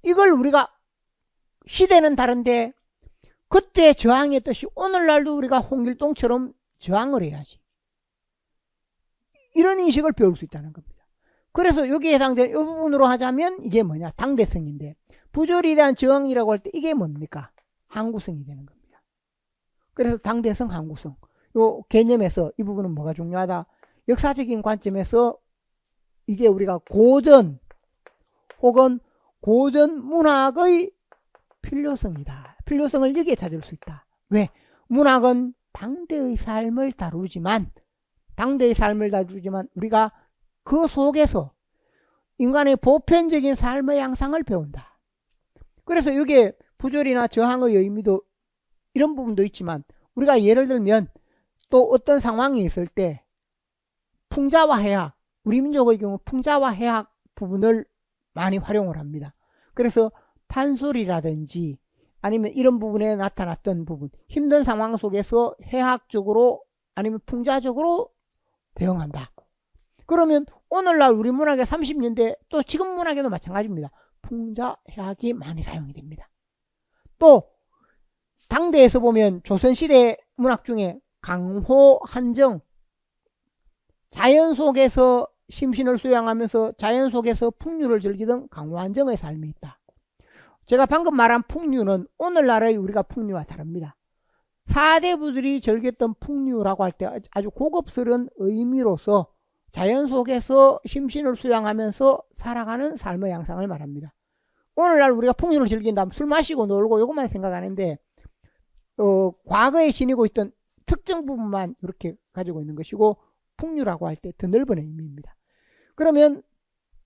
이걸 우리가 시대는 다른데 그때 저항했듯이 오늘날도 우리가 홍길동처럼 저항을 해야지 이런 인식을 배울 수 있다는 겁니다. 그래서 여기에 해당되는 이 부분으로 하자면 이게 뭐냐 당대성인데 부조리에 대한 저항이라고 할 때 이게 뭡니까 항구성이 되는 겁니다. 그래서 당대성 항구성 요 개념에서 이 부분은 뭐가 중요하다 역사적인 관점에서 이게 우리가 고전 혹은 고전 문학의 필요성이다. 필요성을 여기에 찾을 수 있다. 왜? 문학은 당대의 삶을 다루지만 우리가 그 속에서 인간의 보편적인 삶의 양상을 배운다. 그래서 이게 부조리나 저항의 의미도 이런 부분도 있지만 우리가 예를 들면 또 어떤 상황이 있을 때 풍자와 해학 우리 민족의 경우 풍자와 해학 부분을 많이 활용을 합니다. 그래서 판소리라든지 아니면 이런 부분에 나타났던 부분 힘든 상황 속에서 해학적으로 아니면 풍자적으로 대응한다. 그러면 오늘날 우리 문학의 30년대 또 지금 문학에도 마찬가지입니다. 풍자 해학이 많이 사용이 됩니다. 또 당대에서 보면 조선시대 문학 중에 강호, 한정 자연 속에서 심신을 수양하면서 자연 속에서 풍류를 즐기던 강호, 한정의 삶이 있다. 제가 방금 말한 풍류는 오늘날의 우리가 풍류와 다릅니다. 사대부들이 즐겼던 풍류라고 할 때 아주 고급스러운 의미로서 자연 속에서 심신을 수양하면서 살아가는 삶의 양상을 말합니다. 오늘날 우리가 풍류를 즐긴다면 술 마시고 놀고 이것만 생각하는데 과거에 지니고 있던 특정 부분만 이렇게 가지고 있는 것이고 풍류라고 할 때 더 넓은 의미입니다. 그러면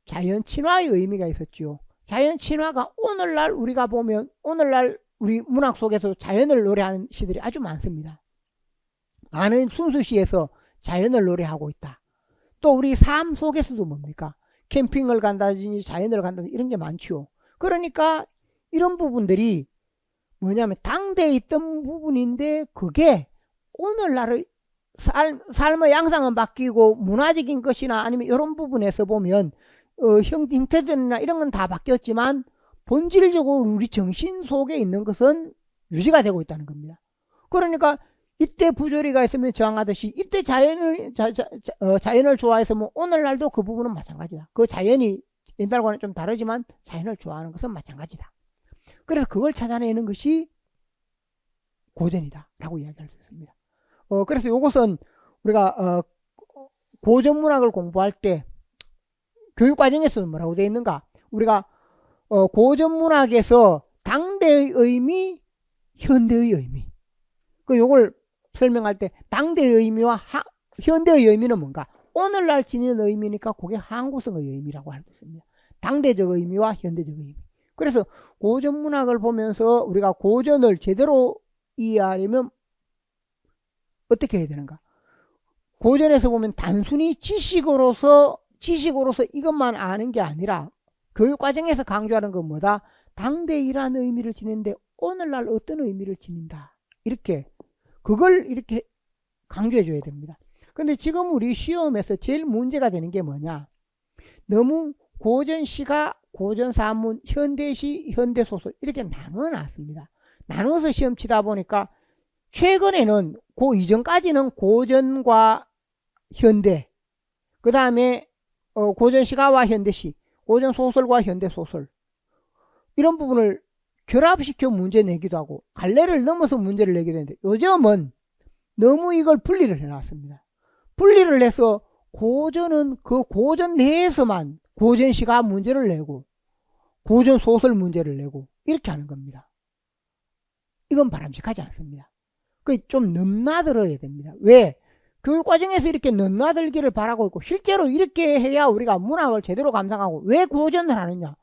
자연 친화의 의미가 있었죠. 자연 친화가 오늘날 우리가 보면 오늘날 우리 문학 속에서 자연을 노래하는 시들이 아주 많습니다. 많은 순수시에서 자연을 노래하고 있다. 또 우리 삶 속에서도 뭡니까? 캠핑을 간다든지 자연을 간다든지 이런 게 많죠. 그러니까 이런 부분들이 뭐냐면 당대에 있던 부분인데 그게 오늘날의 삶의 양상은 바뀌고 문화적인 것이나 아니면 이런 부분에서 보면 형태들이나 이런 건 다 바뀌었지만 본질적으로 우리 정신 속에 있는 것은 유지가 되고 있다는 겁니다. 그러니까 이때 부조리가 있으면 저항하듯이 이때 자연을 좋아해서 오늘날도 그 부분은 마찬가지다. 그 자연이 옛날과는 좀 다르지만 자연을 좋아하는 것은 마찬가지다. 그래서 그걸 찾아내는 것이 고전이다 라고 이야기할 수 있습니다. 그래서 이것은 우리가 고전문학을 공부할 때 교육과정에서는 뭐라고 되어 있는가? 우리가 고전문학에서 당대의 의미, 현대의 의미. 요걸 설명할 때 당대의 의미와 현대의 의미는 뭔가? 오늘날 지니는 의미니까 그게 한국성의 의미라고 할 수 있습니다. 당대적 의미와 현대적 의미. 그래서 고전문학을 보면서 우리가 고전을 제대로 이해하려면 어떻게 해야 되는가? 고전에서 보면 단순히 지식으로서 이것만 아는 게 아니라 교육과정에서 강조하는 건 뭐다? 당대이라는 의미를 지니는데 오늘날 어떤 의미를 지닌다. 이렇게 그걸 이렇게 강조해 줘야 됩니다. 근데 지금 우리 시험에서 제일 문제가 되는 게 뭐냐? 너무 고전시가 고전산문, 현대시, 현대소설 이렇게 나누어 놨습니다. 나눠서 시험 치다 보니까 최근에는 그 이전까지는 고전과 현대, 그 다음에 고전시가와 현대시, 고전소설과 현대소설 이런 부분을 결합시켜 문제 내기도 하고 갈래를 넘어서 문제를 내기도 했는데 요즘은 너무 이걸 분리를 해놨습니다. 분리를 해서 고전은 그 고전 내에서만 고전시가 문제를 내고 고전소설 문제를 내고 이렇게 하는 겁니다. 이건 바람직하지 않습니다. 좀 넘나들어야 됩니다. 왜? 교육과정에서 이렇게 넘나들기를 바라고 있고 실제로 이렇게 해야 우리가 문학을 제대로 감상하고 왜 고전을 하느냐?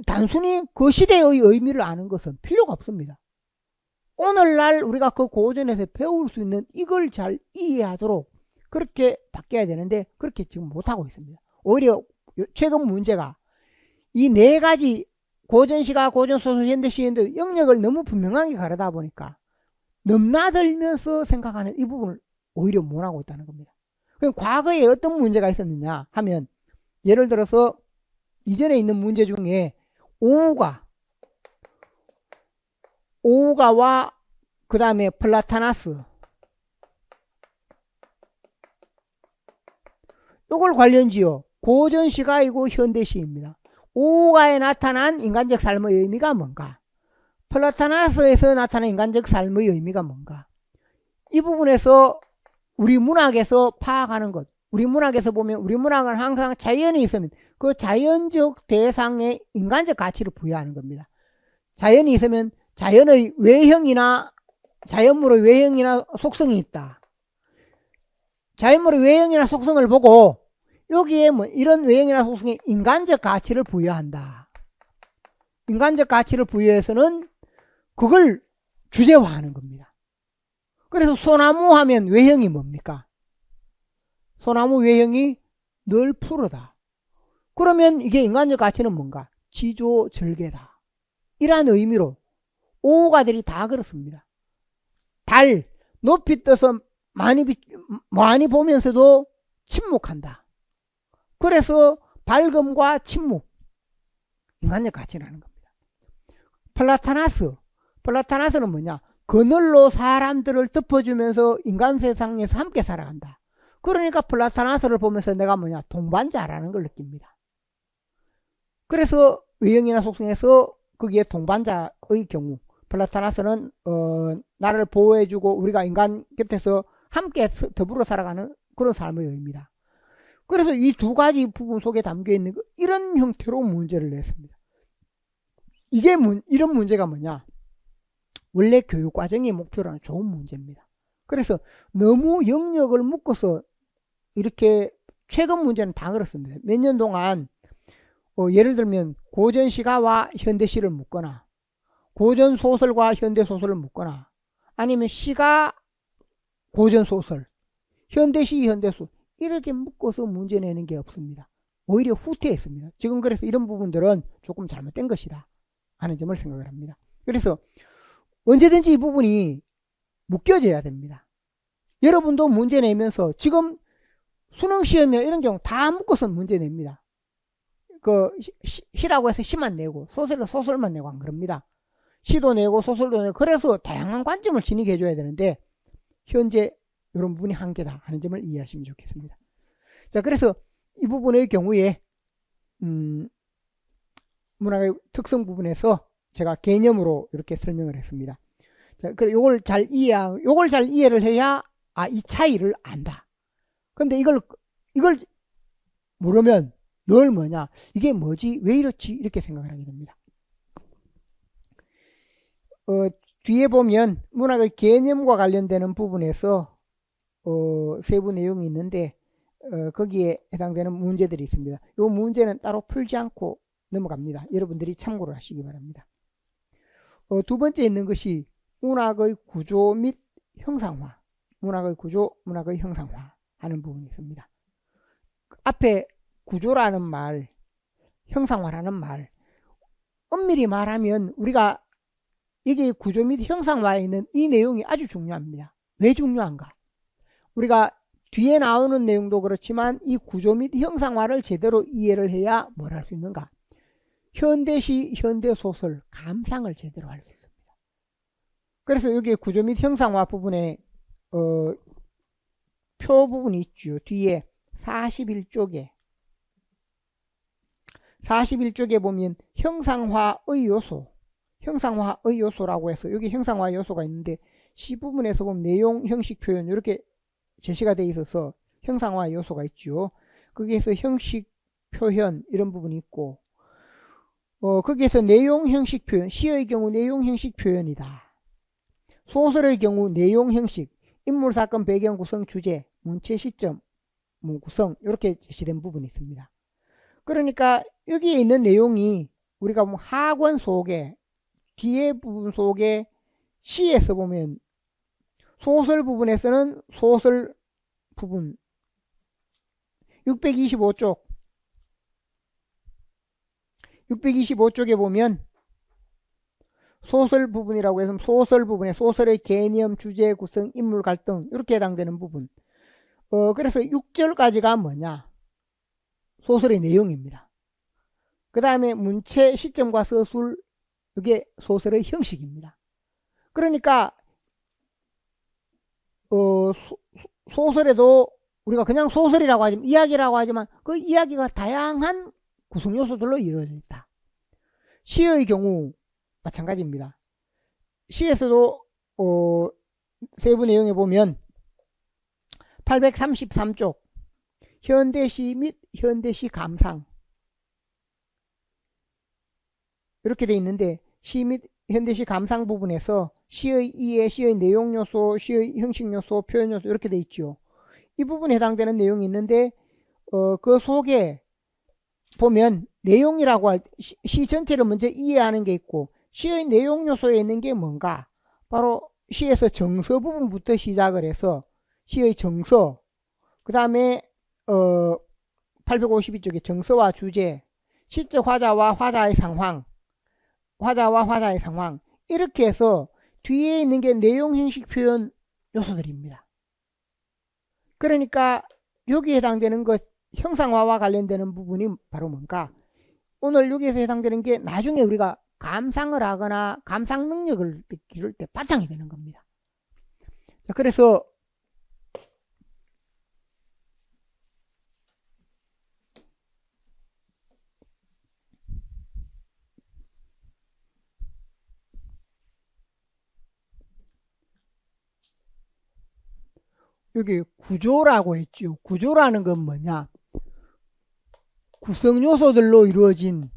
단순히 그 시대의 의미를 아는 것은 필요가 없습니다. 오늘날 우리가 그 고전에서 배울 수 있는 이걸 잘 이해하도록 그렇게 바뀌어야 되는데 그렇게 지금 못하고 있습니다. 오히려 최근 문제가 이 네 가지 고전시가, 고전소설, 현대시, 현대 영역을 너무 분명하게 가르다 보니까 넘나들면서 생각하는 이 부분을 오히려 못하고 있다는 겁니다. 그럼 과거에 어떤 문제가 있었느냐 하면 예를 들어서 이전에 있는 문제 중에 오우가와 그 다음에 플라타나스 이걸 관련지어 고전시가이고 현대시입니다. 오우가에 나타난 인간적 삶의 의미가 뭔가? 플라타나스에서 나타난 인간적 삶의 의미가 뭔가? 이 부분에서 우리 문학에서 파악하는 것, 우리 문학에서 보면 우리 문학은 항상 자연이 있으면 그 자연적 대상에 인간적 가치를 부여하는 겁니다. 자연이 있으면 자연의 외형이나 자연물의 외형이나 속성이 있다. 자연물의 외형이나 속성을 보고 여기에 이런 외형이나 속성에 인간적 가치를 부여한다. 인간적 가치를 부여해서는 그걸 주제화하는 겁니다. 그래서 소나무 하면 외형이 뭡니까? 소나무 외형이 늘 푸르다. 그러면 이게 인간적 가치는 뭔가? 지조절개다. 이러한 의미로 오우가들이 다 그렇습니다. 달, 높이 떠서 많이 보면서도 침묵한다. 그래서 밝음과 침묵, 인간적 가치라는 겁니다. 플라타나스는 뭐냐? 그늘로 사람들을 덮어주면서 인간 세상에서 함께 살아간다. 그러니까 플라타나스를 보면서 내가 뭐냐? 동반자라는 걸 느낍니다. 그래서 외형이나 속성에서 거기에 동반자의 경우 플라타나스는 나를 보호해주고 우리가 인간 곁에서 함께 더불어 살아가는 그런 삶의 의미다. 그래서 이 두 가지 부분 속에 담겨있는 이런 형태로 문제를 냈습니다. 이런 문제가 뭐냐? 원래 교육과정의 목표라는 좋은 문제입니다. 그래서 너무 영역을 묶어서 이렇게 최근 문제는 다 그렇습니다. 몇 년 동안 예를 들면 고전시가와 현대시를 묶거나 고전소설과 현대소설을 묶거나 아니면 시가 고전소설, 현대시, 현대소설 이렇게 묶어서 문제 내는 게 없습니다. 오히려 후퇴했습니다. 지금 그래서 이런 부분들은 조금 잘못된 것이다 하는 점을 생각을 합니다. 그래서 언제든지 이 부분이 묶여져야 됩니다. 여러분도 문제 내면서 지금 수능시험이나 이런 경우 다 묶어서 문제 냅니다. 시라고 해서 시만 내고 소설만 내고 안 그럽니다. 시도 내고 소설도 내고 그래서 다양한 관점을 지니게 해줘야 되는데 현재 이런 부분이 한계다 하는 점을 이해하시면 좋겠습니다. 자, 그래서 이 부분의 경우에 문학의 특성 부분에서 제가 개념으로 이렇게 설명을 했습니다. 자, 그래 요걸 잘 이해를 해야 이 차이를 안다. 근데 이걸 모르면 늘 뭐냐, 이게 뭐지, 왜 이렇지, 이렇게 생각을 하게 됩니다. 뒤에 보면 문학의 개념과 관련되는 부분에서 세부 내용이 있는데 거기에 해당되는 문제들이 있습니다. 이 문제는 따로 풀지 않고 넘어갑니다. 여러분들이 참고를 하시기 바랍니다. 두 번째 있는 것이 문학의 구조 및 형상화. 문학의 구조, 문학의 형상화 하는 부분이 있습니다. 앞에 구조라는 말, 형상화라는 말, 엄밀히 말하면 우리가 이게 구조 및 형상화에 있는 이 내용이 아주 중요합니다. 왜 중요한가? 우리가 뒤에 나오는 내용도 그렇지만 이 구조 및 형상화를 제대로 이해를 해야 뭘 할 수 있는가? 현대시, 현대소설, 감상을 제대로 할 수 있습니다. 그래서 여기 구조 및 형상화 부분에 표 부분이 있죠. 뒤에 41쪽에 보면 형상화의 요소라고 해서 여기 형상화 요소가 있는데 C 부분에서 보면 내용, 형식, 표현 이렇게 제시가 되어 있어서 형상화 요소가 있죠. 거기에서 형식, 표현 이런 부분이 있고 거기에서 내용, 형식, 표현, 시의 경우 내용, 형식, 표현이다. 소설의 경우 내용, 형식, 인물, 사건, 배경, 구성, 주제, 문체, 시점, 구성 이렇게 제시된 부분이 있습니다. 그러니까 여기에 있는 내용이 우리가 하권 속에 뒤에 부분 속에 시에서 보면 소설 부분에서는 소설 부분 625쪽에 보면 소설 부분이라고 해서 소설 부분에 소설의 개념, 주제, 구성, 인물, 갈등 이렇게 해당되는 부분. 그래서 6절까지가 뭐냐? 소설의 내용입니다. 그 다음에 문체, 시점과 서술 이게 소설의 형식입니다. 그러니까 소설에도 우리가 그냥 소설이라고 하지만 이야기라고 하지만 그 이야기가 다양한 구성 요소들로 이루어져 있다. 시의 경우 마찬가지입니다. 시에서도 세부 내용에 보면 833쪽 현대시 및 현대시 감상 이렇게 되어 있는데 시 및 현대시 감상 부분에서 시의 이해, 시의 내용 요소, 시의 형식 요소, 표현 요소 이렇게 되어 있죠. 이 부분에 해당되는 내용이 있는데 그 속에 보면 내용이라고 할 시 전체를 먼저 이해하는 게 있고 시의 내용 요소에 있는 게 뭔가 바로 시에서 정서 부분부터 시작을 해서 시의 정서 그 다음에 852쪽에 정서와 주제 시적 화자와 화자의 상황 이렇게 해서 뒤에 있는 게 내용 형식 표현 요소들입니다. 그러니까 여기에 해당되는 것 형상화와 관련되는 부분이 바로 뭔가 오늘 여기에서 해당되는 게 나중에 우리가 감상을 하거나 감상 능력을 기를 때 바탕이 되는 겁니다. 자, 그래서 여기 구조라고 했죠. 구조라는 건 뭐냐? 구성 요소들로 이루어진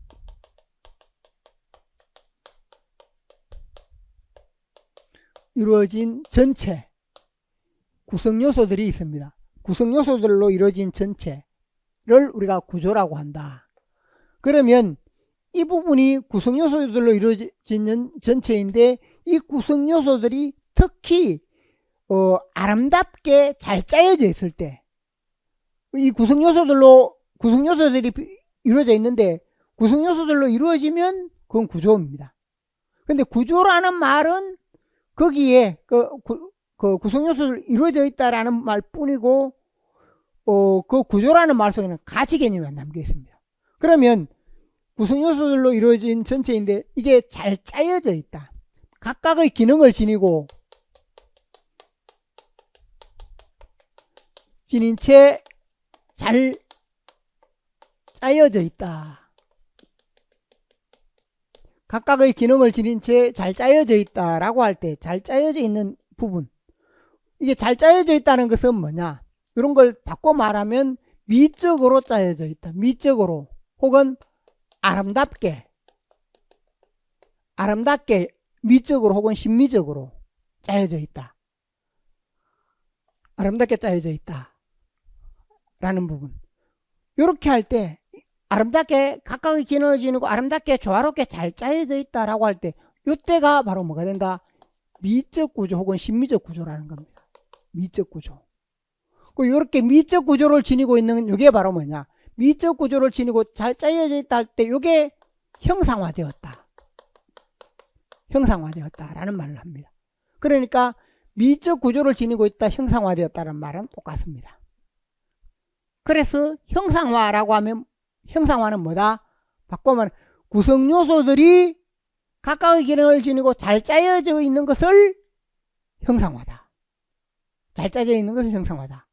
전체 구성 요소들이 있습니다. 구성 요소들로 이루어진 전체를 우리가 구조라고 한다. 그러면 이 부분이 구성 요소들로 이루어진 전체인데 이 구성 요소들이 특히 아름답게 잘 짜여져 있을 때 이 구성 요소들이 이루어져 있는데 구성 요소들로 이루어지면 그건 구조입니다. 근데 구조라는 말은 거기에 그 구성 요소들 이루어져 있다라는 말 뿐이고 그 구조라는 말 속에는 가치 개념이 안 담겨 있습니다. 그러면 구성 요소들로 이루어진 전체인데 이게 잘 짜여져 있다. 각각의 기능을 지니고 지닌 채 잘 짜여져 있다. 각각의 기능을 지닌 채 잘 짜여져 있다라고 할 때 잘 짜여져 있는 부분, 이게 잘 짜여져 있다는 것은 뭐냐, 이런 걸 바꿔 말하면 미적으로 짜여져 있다. 미적으로 혹은 아름답게 미적으로 혹은 심미적으로 짜여져 있다. 아름답게 짜여져 있다 라는 부분. 이렇게 할 때 아름답게 각각의 기능을 지니고 아름답게 조화롭게 잘 짜여져 있다라고 할 때 이때가 바로 뭐가 된다? 미적 구조 혹은 심미적 구조라는 겁니다. 미적 구조. 이렇게 미적 구조를 지니고 있는 이게 바로 뭐냐? 미적 구조를 지니고 잘 짜여져 있다 할 때 이게 형상화되었다. 형상화되었다라는 말을 합니다. 그러니까 미적 구조를 지니고 있다, 형상화되었다는 말은 똑같습니다. 그래서 형상화라고 하면 형상화는 뭐다? 바꾸면 구성 요소들이 각각의 기능을 지니고 잘 짜여져 있는 것을 형상화다. 잘 짜져 있는 것을 형상화다.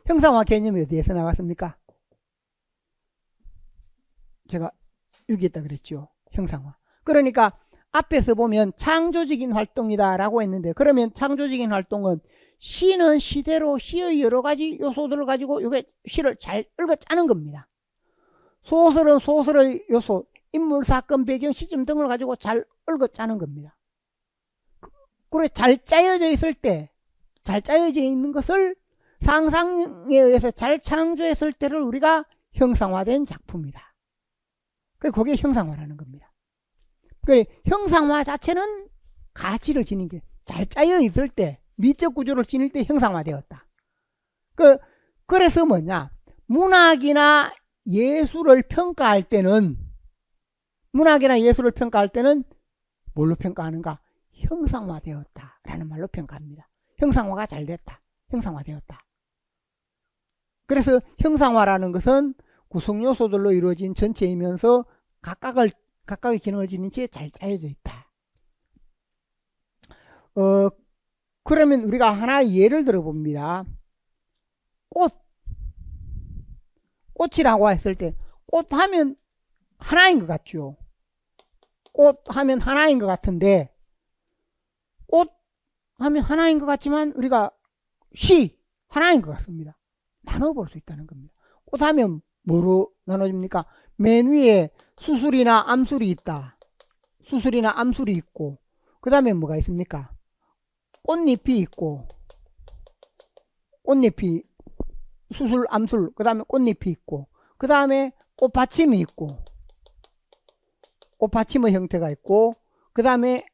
형상화 개념이 어디에서 나왔습니까? 제가 여기 있다 그랬죠. 형상화. 그러니까 앞에서 보면 창조적인 활동이다 라고 했는데, 그러면 창조적인 활동은 시는 시대로 시의 여러 가지 요소들을 가지고 이게 시를 잘 읽어 짜는 겁니다. 소설은 소설의 요소, 인물, 사건, 배경, 시점 등을 가지고 잘 읽어 짜는 겁니다. 그래 잘 짜여져 있을 때, 잘 짜여져 있는 것을 상상에 의해서 잘 창조했을 때를 우리가 형상화된 작품이다. 그게 형상화라는 겁니다. 그래 형상화 자체는 가치를 지닌 게 잘 짜여 있을 때, 미적 구조를 지닐 때 형상화되었다. 그래서 뭐냐, 문학이나 예술을 평가할 때는 뭘로 평가하는가? 형상화되었다 라는 말로 평가합니다. 형상화가 잘 됐다, 형상화되었다. 그래서 형상화라는 것은 구성 요소들로 이루어진 전체이면서 각각의 기능을 지닌 채 잘 짜여져 있다. 그러면 우리가 하나 예를 들어 봅니다. 꽃이라고 했을 때, 꽃 하면 하나인 것 같죠. 꽃 하면 하나인 것 같은데, 꽃 하면 하나인 것 같지만 우리가 시 하나인 것 같습니다. 나눠볼 수 있다는 겁니다. 꽃 하면 뭐로 나눠집니까? 맨 위에 수술이나 암술이 있다. 수술이나 암술이 있고, 그 다음에 뭐가 있습니까? 꽃잎이 있고, 꽃잎이 수술, 암술, 그 다음에 꽃잎이 있고, 그 다음에 꽃받침이 있고, 꽃받침의 형태가 있고, 그 다음에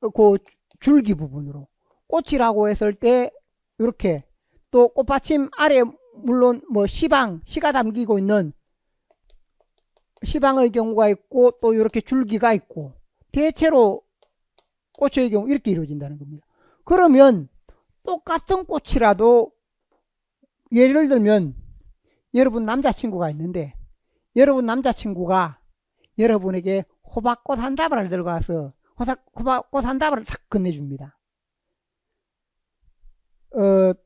그 줄기 부분으로 꽃이라고 했을 때 이렇게, 또 꽃받침 아래 물론 뭐 시가 담기고 있는 시방의 경우가 있고, 또 이렇게 줄기가 있고, 대체로 꽃의 경우 이렇게 이루어진다는 겁니다. 그러면 똑같은 꽃이라도, 예를 들면 여러분 남자친구가 있는데, 여러분 남자친구가 여러분에게 호박꽃 한 다발을 들고 와서 호박꽃 한 다발을 탁 건네줍니다.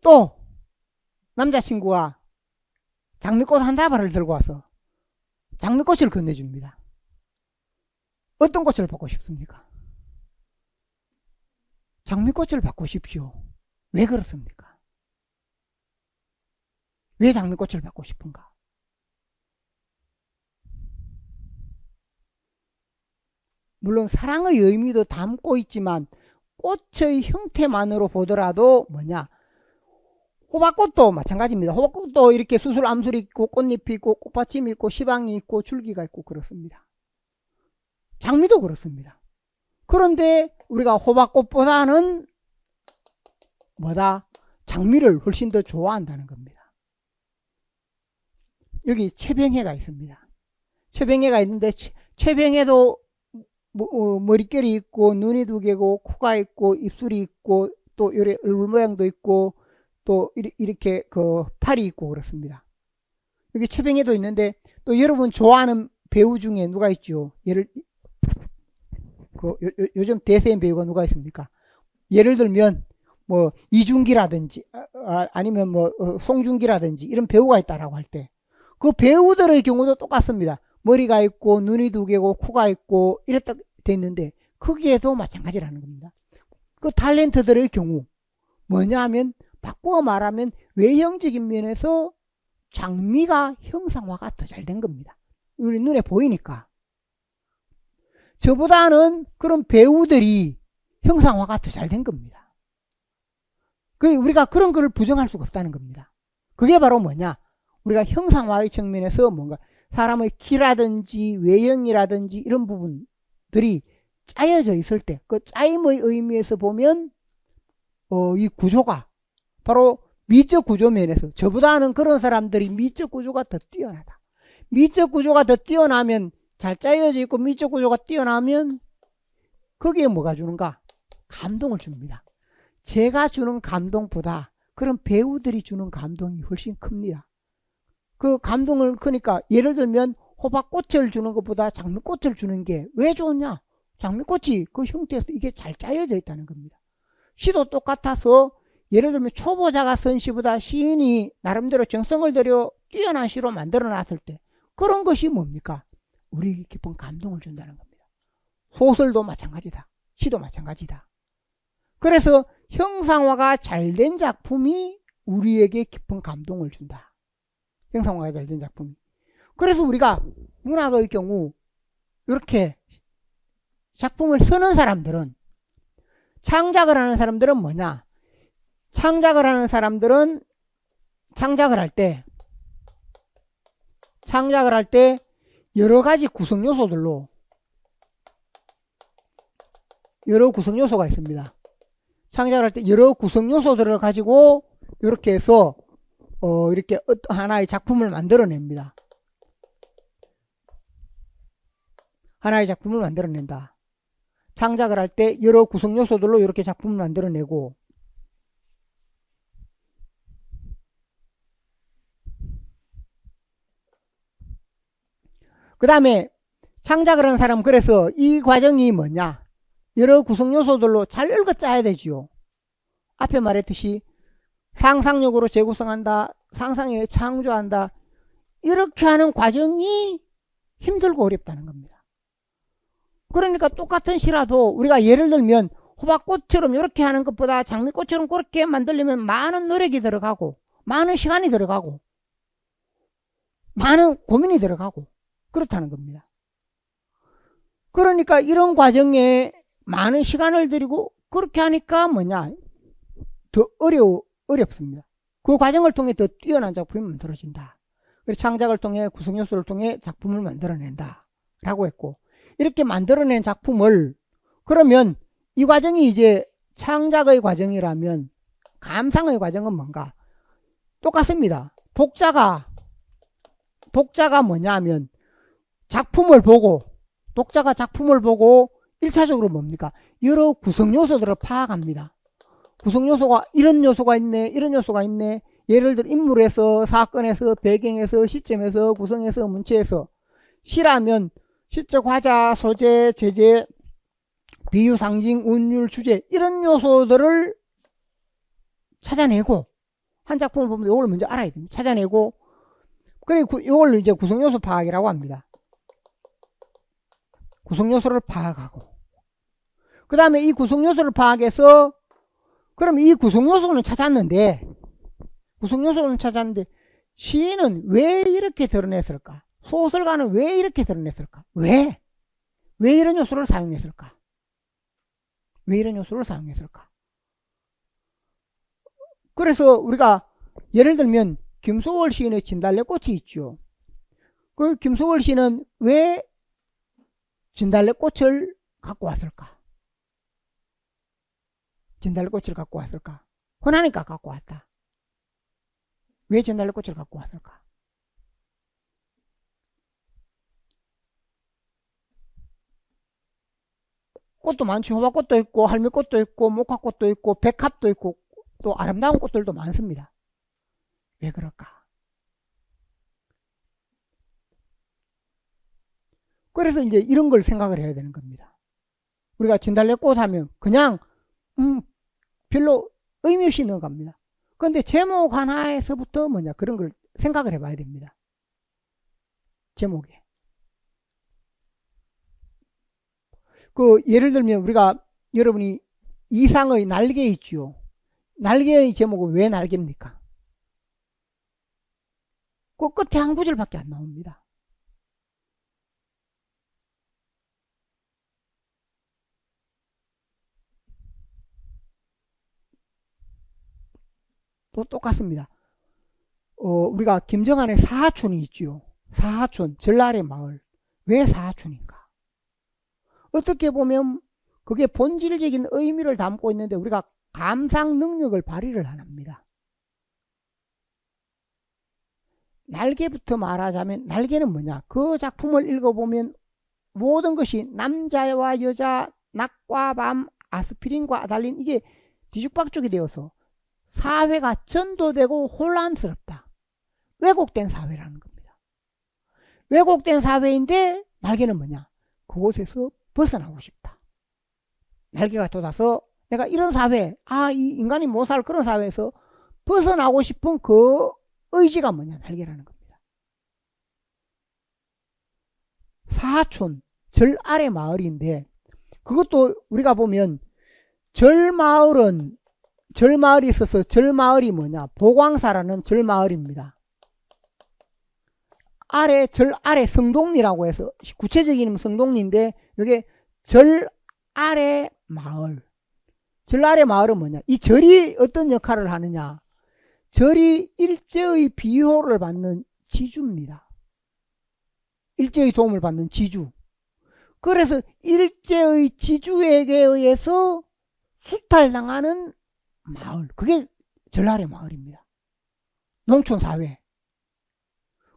또 남자친구가 장미꽃 한 다발을 들고 와서 장미꽃을 건네줍니다. 어떤 꽃을 받고 싶습니까? 장미꽃을 받고 싶죠. 왜 그렇습니까? 왜 장미꽃을 받고 싶은가? 물론 사랑의 의미도 담고 있지만 꽃의 형태만으로 보더라도 뭐냐, 호박꽃도 마찬가지입니다. 호박꽃도 이렇게 수술 암술이 있고 꽃잎이 있고 꽃받침이 있고 시방이 있고 줄기가 있고 그렇습니다. 장미도 그렇습니다. 그런데 우리가 호박꽃보다는 뭐다? 장미를 훨씬 더 좋아한다는 겁니다. 여기 채병해가 있습니다. 채병해가 있는데, 채병해도 머릿결이 있고 눈이 두 개고 코가 있고 입술이 있고 또 이렇게 얼굴 모양도 있고 또 이렇게 그 팔이 있고 그렇습니다. 여기 채병해도 있는데, 또 여러분 좋아하는 배우 중에 누가 있죠? 요즘 대세인 배우가 누가 있습니까? 예를 들면 뭐 이준기라든지 아니면 뭐 송중기라든지 이런 배우가 있다라고 할 때 그 배우들의 경우도 똑같습니다. 머리가 있고 눈이 두 개고 코가 있고 이랬다 돼 있는데 거기에도 마찬가지라는 겁니다. 그 탤런트들의 경우 뭐냐 하면 바꾸어 말하면 외형적인 면에서 장미가 형상화가 더 잘 된 겁니다. 우리 눈에 보이니까. 저보다는 그런 배우들이 형상화가 더 잘 된 겁니다. 우리가 그런 거를 부정할 수가 없다는 겁니다. 그게 바로 뭐냐? 우리가 형상화의 측면에서 뭔가 사람의 키라든지 외형이라든지 이런 부분들이 짜여져 있을 때 그 짜임의 의미에서 보면 이 구조가 바로 미적 구조 면에서 저보다는 그런 사람들이 미적 구조가 더 뛰어나다. 미적 구조가 더 뛰어나면 잘 짜여져 있고 미적 구조가 뛰어나면 거기에 뭐가 주는가? 감동을 줍니다. 제가 주는 감동보다 그런 배우들이 주는 감동이 훨씬 큽니다. 그 감동을 그러니까 예를 들면 호박꽃을 주는 것보다 장미꽃을 주는 게 왜 좋냐? 장미꽃이 그 형태에서 이게 잘 짜여져 있다는 겁니다. 시도 똑같아서 예를 들면 초보자가 쓴 시보다 시인이 나름대로 정성을 들여 뛰어난 시로 만들어 놨을 때 그런 것이 뭡니까? 우리 깊은 감동을 준다는 겁니다. 소설도 마찬가지다. 시도 마찬가지다. 그래서 형상화가 잘 된 작품이 우리에게 깊은 감동을 준다. 형상화가 잘 된 작품이. 그래서 우리가 문학의 경우 이렇게 작품을 쓰는 사람들은 창작을 하는 사람들은 뭐냐? 창작을 하는 사람들은 창작을 할 때 여러 가지 구성 요소들로 여러 구성 요소가 있습니다. 창작을 할 때 여러 구성 요소들을 가지고 이렇게 해서 이렇게 하나의 작품을 만들어냅니다. 하나의 작품을 만들어낸다. 창작을 할 때 여러 구성 요소들로 이렇게 작품을 만들어내고 그 다음에 창작을 하는 사람은 그래서 이 과정이 뭐냐? 여러 구성 요소들로 잘 읽어 짜야 되지요. 앞에 말했듯이 상상력으로 재구성한다. 상상에 창조한다. 이렇게 하는 과정이 힘들고 어렵다는 겁니다. 그러니까 똑같은 시라도 우리가 예를 들면 호박꽃처럼 이렇게 하는 것보다 장미꽃처럼 그렇게 만들려면 많은 노력이 들어가고 많은 시간이 들어가고 많은 고민이 들어가고 그렇다는 겁니다. 그러니까 이런 과정에 많은 시간을 들이고 그렇게 하니까 뭐냐? 더 어렵습니다. 그 과정을 통해 더 뛰어난 작품이 만들어진다. 그래서 창작을 통해 구성 요소를 통해 작품을 만들어낸다. 라고 했고, 이렇게 만들어낸 작품을 그러면 이 과정이 이제 창작의 과정이라면 감상의 과정은 뭔가? 똑같습니다. 독자가 뭐냐면 독자가 작품을 보고 1차적으로 뭡니까? 여러 구성 요소들을 파악합니다. 구성 요소가 이런 요소가 있네, 이런 요소가 있네. 예를 들어 인물에서, 사건에서, 배경에서, 시점에서, 구성에서, 문체에서. 시라면 시적 화자, 소재, 제재, 비유, 상징, 운율, 주제 이런 요소들을 찾아내고 한 작품을 보면 이걸 먼저 알아야 됩니다. 찾아내고 그리고 이걸 이제 구성 요소 파악이라고 합니다. 구성 요소를 파악하고 그 다음에 이 구성 요소를 파악해서 그럼 이 구성 요소는 찾았는데 시인은 왜 이렇게 드러냈을까? 소설가는 왜 이렇게 드러냈을까? 왜 이런 요소를 사용했을까? 그래서 우리가 예를 들면 김소월 시인의 진달래꽃이 있죠. 그 김소월 시인은 왜 진달래꽃을 갖고 왔을까? 흔하니까 갖고 왔다. 왜 진달래꽃을 갖고 왔을까? 꽃도 많죠. 호박꽃도 있고 할미꽃도 있고 목화꽃도 있고 백합도 있고 또 아름다운 꽃들도 많습니다. 왜 그럴까? 그래서 이제 이런 걸 생각을 해야 되는 겁니다. 우리가 진달래꽃 하면 그냥 별로 의미 없이 넣어갑니다. 그런데 제목 하나에서부터 뭐냐 그런 걸 생각을 해봐야 됩니다. 제목에. 그 예를 들면 우리가 여러분이 이상의 날개 있지요. 날개의 제목은 왜 날개입니까? 그 끝에 한 구절밖에 안 나옵니다. 또 똑같습니다. 우리가 김정한의 사하촌이 있지요. 사하촌, 전라의 마을. 왜 사하촌인가? 어떻게 보면 그게 본질적인 의미를 담고 있는데 우리가 감상 능력을 발휘를 안 합니다. 날개부터 말하자면 날개는 뭐냐? 그 작품을 읽어보면 모든 것이 남자와 여자, 낮과 밤, 아스피린과 아달린 이게 뒤죽박죽이 되어서 사회가 전도되고 혼란스럽다. 왜곡된 사회라는 겁니다. 왜곡된 사회인데 날개는 뭐냐? 그곳에서 벗어나고 싶다. 날개가 돋아서 내가 이런 사회, 이 인간이 못 살 그런 사회에서 벗어나고 싶은 그 의지가 뭐냐? 날개라는 겁니다. 사하촌, 절 아래 마을인데 그것도 우리가 보면 절마을이 있어서 절마을이 뭐냐? 보광사라는 절마을입니다. 절 아래 성동리라고 해서 구체적인 이름은 성동리인데 이게 절 아래 마을. 절 아래 마을은 뭐냐? 이 절이 어떤 역할을 하느냐? 절이 일제의 비호를 받는 지주입니다. 일제의 도움을 받는 지주. 그래서 일제의 지주에게 의해서 수탈당하는 마을. 그게 절 아래 마을입니다. 농촌사회.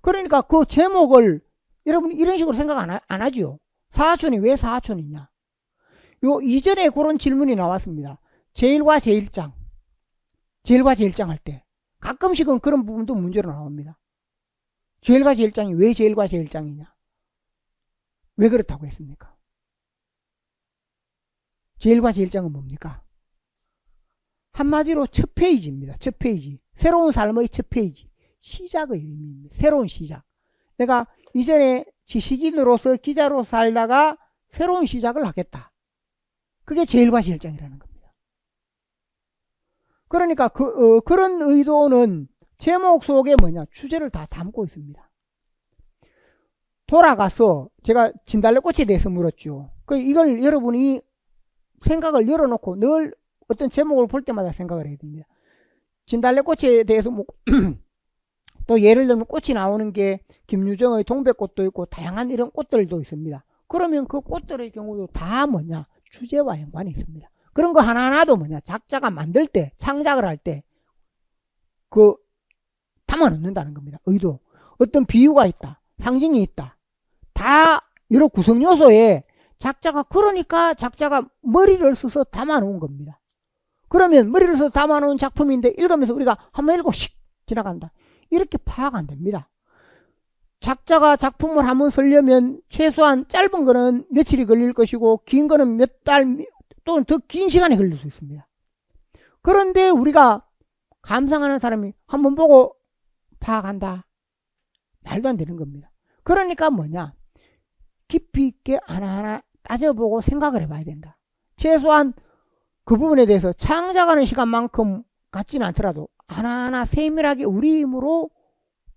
그러니까 그 제목을 여러분이 이런 식으로 생각 안 하죠. 사하촌이 왜 사하촌이냐? 요 이전에 그런 질문이 나왔습니다. 제1과 제1장. 제1과 제1장 할 때. 가끔씩은 그런 부분도 문제로 나옵니다. 제1과 제1장이 왜 제1과 제1장이냐? 왜 그렇다고 했습니까? 제1과 제1장은 뭡니까? 한마디로 첫 페이지입니다. 첫 페이지. 새로운 삶의 첫 페이지. 시작의 의미입니다. 새로운 시작. 내가 이전에 지식인으로서 기자로 살다가 새로운 시작을 하겠다. 그게 제1과 제1장이라는 겁니다. 그러니까 그런 의도는 제목 속에 뭐냐? 주제를 다 담고 있습니다. 돌아가서 제가 진달래꽃에 대해서 물었죠. 이걸 여러분이 생각을 열어놓고 늘 어떤 제목을 볼 때마다 생각을 해야 됩니다. 진달래꽃에 대해서 또 예를 들면 꽃이 나오는 게 김유정의 동백꽃도 있고 다양한 이런 꽃들도 있습니다. 그러면 그 꽃들의 경우도 다 뭐냐? 주제와 연관이 있습니다. 그런 거 하나하나도 뭐냐? 작자가 만들 때, 창작을 할 때 담아 넣는다는 겁니다. 의도. 어떤 비유가 있다. 상징이 있다. 다 여러 구성 요소에 그러니까 작자가 머리를 써서 담아 놓은 겁니다. 그러면 머리를 써서 담아 놓은 작품인데 읽으면서 우리가 한번 읽고 씩 지나간다. 이렇게 파악 안 됩니다. 작자가 작품을 한번 쓰려면 최소한 짧은 거는 며칠이 걸릴 것이고 긴 거는 몇 달 또는 더 긴 시간이 걸릴 수 있습니다. 그런데 우리가 감상하는 사람이 한번 보고 파악한다. 말도 안 되는 겁니다. 그러니까 뭐냐? 깊이 있게 하나하나 따져보고 생각을 해봐야 된다. 최소한 그 부분에 대해서 창작하는 시간만큼 같지는 않더라도 하나하나 세밀하게 우리 힘으로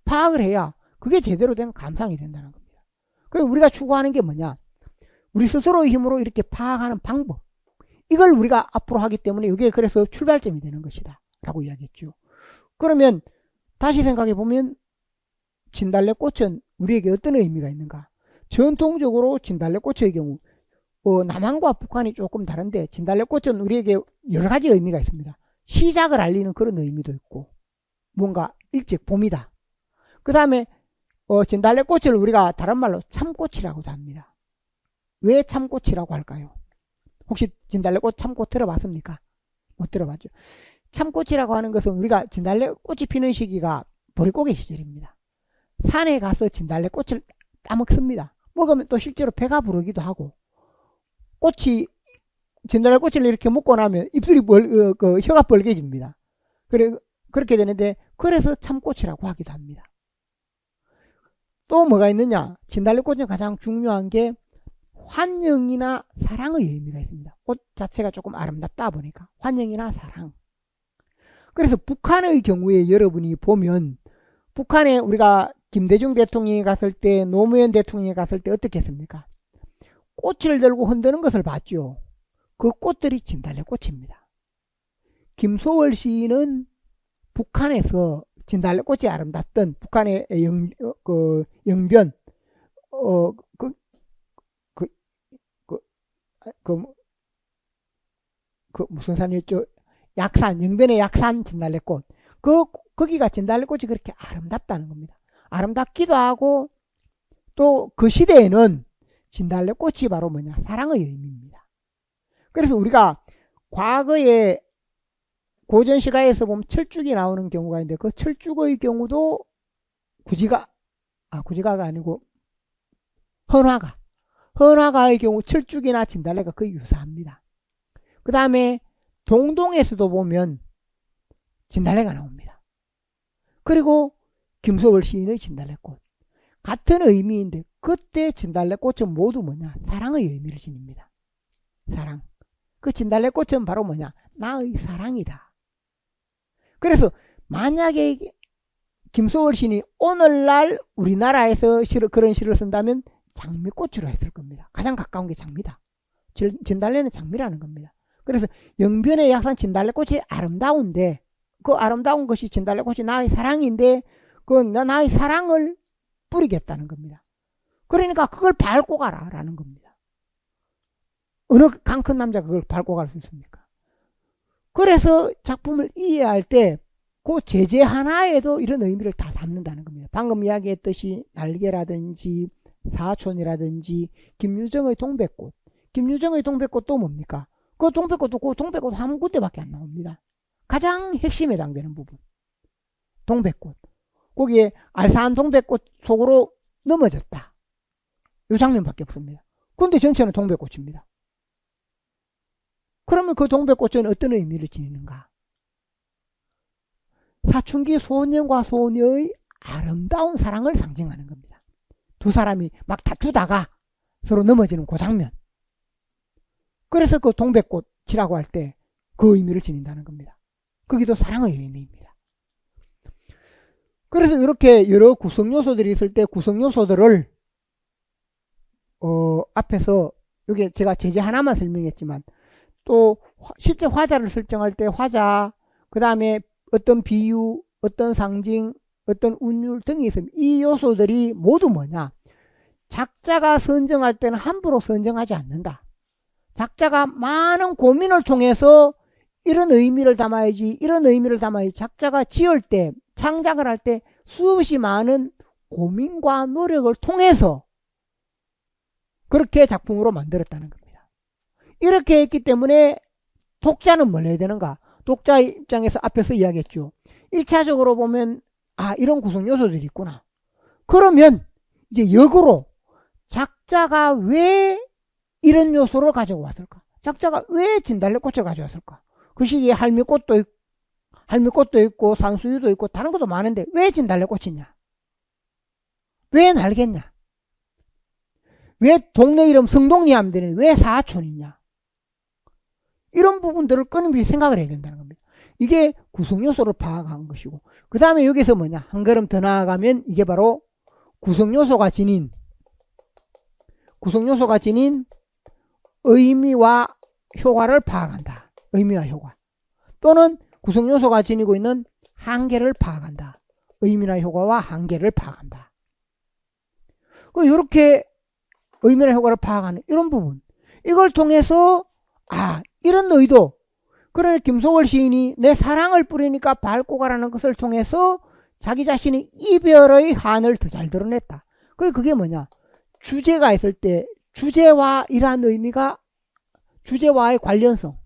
파악을 해야 그게 제대로 된 감상이 된다는 겁니다. 그래서 우리가 추구하는 게 뭐냐? 우리 스스로의 힘으로 이렇게 파악하는 방법. 이걸 우리가 앞으로 하기 때문에 이게 그래서 출발점이 되는 것이다. 라고 이야기했죠. 그러면 다시 생각해 보면 진달래꽃은 우리에게 어떤 의미가 있는가? 전통적으로 진달래꽃의 경우 남한과 북한이 조금 다른데 진달래꽃은 우리에게 여러 가지 의미가 있습니다. 시작을 알리는 그런 의미도 있고 뭔가 일찍 봄이다. 그 다음에 진달래꽃을 우리가 다른 말로 참꽃이라고도 합니다. 왜 참꽃이라고 할까요? 혹시 진달래꽃 참꽃 들어봤습니까? 못 들어봤죠. 참꽃이라고 하는 것은 우리가 진달래꽃이 피는 시기가 보릿고개 시절입니다. 산에 가서 진달래꽃을 따먹습니다. 먹으면 또 실제로 배가 부르기도 하고 꽃이 진달래꽃을 이렇게 묶고 나면 입술이 혀가 벌개집니다. 그렇게 되는데, 그래서 참꽃이라고 하기도 합니다. 또 뭐가 있느냐? 진달래꽃은 가장 중요한 게 환영이나 사랑의 의미가 있습니다. 꽃 자체가 조금 아름답다 보니까 환영이나 사랑. 그래서 북한의 경우에 여러분이 보면, 북한에 우리가 김대중 대통령이 갔을 때, 노무현 대통령이 갔을 때 어떻게 했습니까? 꽃을 들고 흔드는 것을 봤죠. 그 꽃들이 진달래꽃입니다. 김소월 시인은 북한에서 진달래꽃이 아름답던 북한의 영변, 무슨 산이었죠? 약산, 영변의 약산 진달래꽃. 거기가 진달래꽃이 그렇게 아름답다는 겁니다. 아름답기도 하고, 또 그 시대에는 진달래꽃이 바로 뭐냐? 사랑의 의미입니다. 그래서 우리가 과거에 고전 시가에서 보면 철쭉이 나오는 경우가 있는데, 그 철쭉의 경우도 구지가가 아니고 헌화가의 경우 철쭉이나 진달래가 거의 유사합니다. 그 다음에 동동에서도 보면 진달래가 나옵니다. 그리고 김소월 시인의 진달래꽃. 같은 의미인데, 그때 진달래꽃은 모두 뭐냐? 사랑의 의미를 지닙니다. 사랑. 그 진달래꽃은 바로 뭐냐? 나의 사랑이다. 그래서 만약에 김소월 시인이 오늘날 우리나라에서 그런 시를 쓴다면 장미꽃으로 했을 겁니다. 가장 가까운 게 장미다. 진달래는 장미라는 겁니다. 그래서 영변의 약산 진달래꽃이 아름다운데, 그 아름다운 것이 진달래꽃이 나의 사랑인데, 그건 나의 사랑을 뿌리겠다는 겁니다. 그러니까 그걸 밟고 가라라는 겁니다. 어느 강 큰 남자가 그걸 밟고 갈 수 있습니까? 그래서 작품을 이해할 때 그 제재 하나에도 이런 의미를 다 담는다는 겁니다. 방금 이야기했듯이 날개라든지 사촌이라든지 김유정의 동백꽃. 김유정의 동백꽃도 뭡니까? 그 동백꽃 한 군데밖에 안 나옵니다. 가장 핵심에 해당되는 부분. 동백꽃. 거기에 알싸한 동백꽃 속으로 넘어졌다. 이 장면밖에 없습니다. 근데 전체는 동백꽃입니다. 그러면 그 동백꽃은 어떤 의미를 지니는가? 사춘기 소년과 소녀의 아름다운 사랑을 상징하는 겁니다. 두 사람이 막 다투다가 서로 넘어지는 그 장면. 그래서 그 동백꽃이라고 할 때 그 의미를 지닌다는 겁니다. 거기도 사랑의 의미입니다. 그래서 이렇게 여러 구성 요소들이 있을 때 구성 요소들을 앞에서 여기 제가 제재 하나만 설명했지만, 또 실제 화자를 설정할 때 화자, 그 다음에 어떤 비유, 어떤 상징, 어떤 운율 등이 있습니다. 이 요소들이 모두 뭐냐? 작자가 선정할 때는 함부로 선정하지 않는다. 작자가 많은 고민을 통해서 이런 의미를 담아야지, 이런 의미를 담아야지. 작자가 지을 때, 창작을 할 때 수없이 많은 고민과 노력을 통해서 그렇게 작품으로 만들었다는 겁니다. 이렇게 했기 때문에 독자는 뭘 해야 되는가? 독자 입장에서 앞에서 이야기했죠. 1차적으로 보면 이런 구성 요소들이 있구나. 그러면 이제 역으로 작자가 왜 이런 요소를 가지고 왔을까? 작자가 왜 진달래꽃을 가져왔을까? 그 시기에 할미꽃도 있고 산수유도 있고 다른 것도 많은데 왜 진달래꽃이냐? 왜 날겠냐? 왜 동네 이름 성동리 하면 되는데 왜 사촌이냐? 이런 부분들을 끊임없이 생각을 해야 된다는 겁니다. 이게 구성요소를 파악한 것이고, 그 다음에 여기서 뭐냐? 한 걸음 더 나아가면 이게 바로 구성요소가 지닌 의미와 효과를 파악한다. 의미와 효과. 또는 구성요소가 지니고 있는 한계를 파악한다. 의미나 효과와 한계를 파악한다. 이렇게 의미나 효과를 파악하는 이런 부분. 이걸 통해서 이런 의도. 그러나 김소월 시인이 내 사랑을 뿌리니까 밟고 가라는 것을 통해서 자기 자신의 이별의 한을 더 잘 드러냈다. 그게 뭐냐? 주제가 있을 때 주제와 이러한 의미가 주제와의 관련성.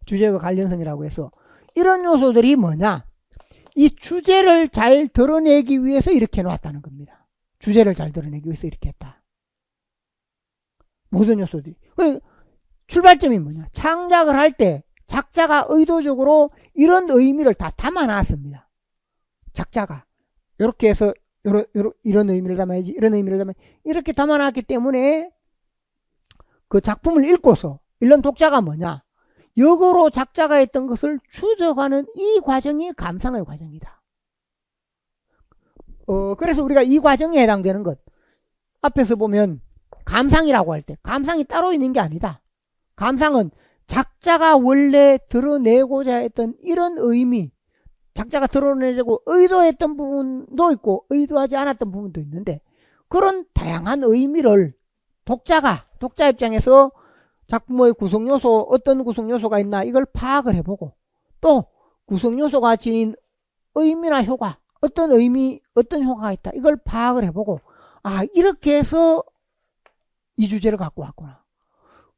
주제와 관련성이라고 해서 이런 요소들이 뭐냐? 이 주제를 잘 드러내기 위해서 이렇게 해놨다는 겁니다. 주제를 잘 드러내기 위해서 이렇게 했다. 모든 요소들이. 그래, 출발점이 뭐냐? 창작을 할 때 작자가 의도적으로 이런 의미를 다 담아놨습니다. 작자가. 이렇게 해서 이런 의미를 담아야지, 이런 의미를 담아야지. 이렇게 담아놨기 때문에 그 작품을 읽고서 읽는 독자가 뭐냐? 역으로 작자가 했던 것을 추적하는 이 과정이 감상의 과정이다. 그래서 우리가 이 과정에 해당되는 것, 앞에서 보면 감상이라고 할 때 감상이 따로 있는 게 아니다. 감상은 작자가 원래 드러내고자 했던 이런 의미, 작자가 드러내려고 의도했던 부분도 있고 의도하지 않았던 부분도 있는데, 그런 다양한 의미를 독자 입장에서 작품의 구성요소, 어떤 구성요소가 있나 이걸 파악을 해보고, 또 구성요소가 지닌 의미나 효과, 어떤 의미, 어떤 효과가 있다 이걸 파악을 해보고, 아, 이렇게 해서 이 주제를 갖고 왔구나.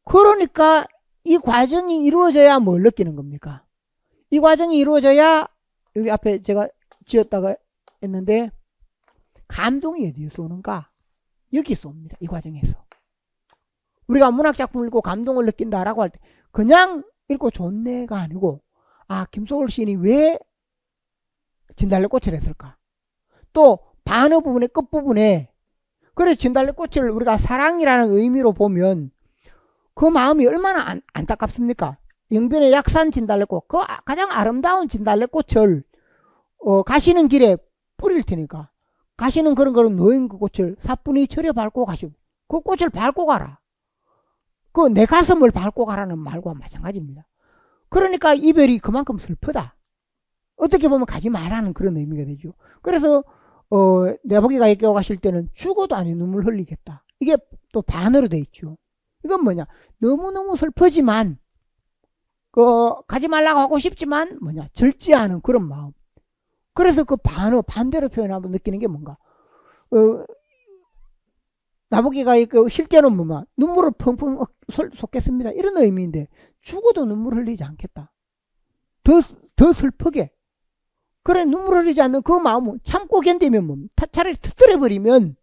그러니까 이 과정이 이루어져야 뭘 느끼는 겁니까? 이 과정이 이루어져야, 여기 앞에 제가 지었다가 했는데, 감동이 어디에서 오는가? 여기서 옵니다. 이 과정에서. 우리가 문학작품을 읽고 감동을 느낀다라고 할 때 그냥 읽고 좋네가 아니고, 아, 김소월 시인이 왜 진달래꽃을 했을까? 또 반어 부분의 끝부분에, 그래 진달래꽃을 우리가 사랑이라는 의미로 보면 그 마음이 얼마나 안타깝습니까? 영변의 약산 진달래꽃, 그 가장 아름다운 진달래꽃을 가시는 길에 뿌릴 테니까, 가시는 그런 놓인 그 꽃을 사뿐히 철에 밟고 가시고, 그 꽃을 밟고 가라. 그 내 가슴을 밟고 가라는 말과 마찬가지입니다. 그러니까 이별이 그만큼 슬프다. 어떻게 보면 가지 말라는 그런 의미가 되죠. 그래서 내아버지가 얘기하고 가실 때는 죽어도 아니 눈물 흘리겠다. 이게 또 반어로 돼 있죠. 이건 뭐냐? 너무너무 슬프지만 가지 말라고 하고 싶지만 뭐냐? 절제하는 그런 마음. 그래서 그 반대로 표현하면 느끼는 게 뭔가, 나보기가 실제로는 뭐냐? 눈물을 펑펑 쏟겠습니다. 이런 의미인데, 죽어도 눈물 흘리지 않겠다. 더 슬프게. 그래, 눈물 흘리지 않는 그 마음은 참고 견디면 뭐, 차라리 터뜨려버리면,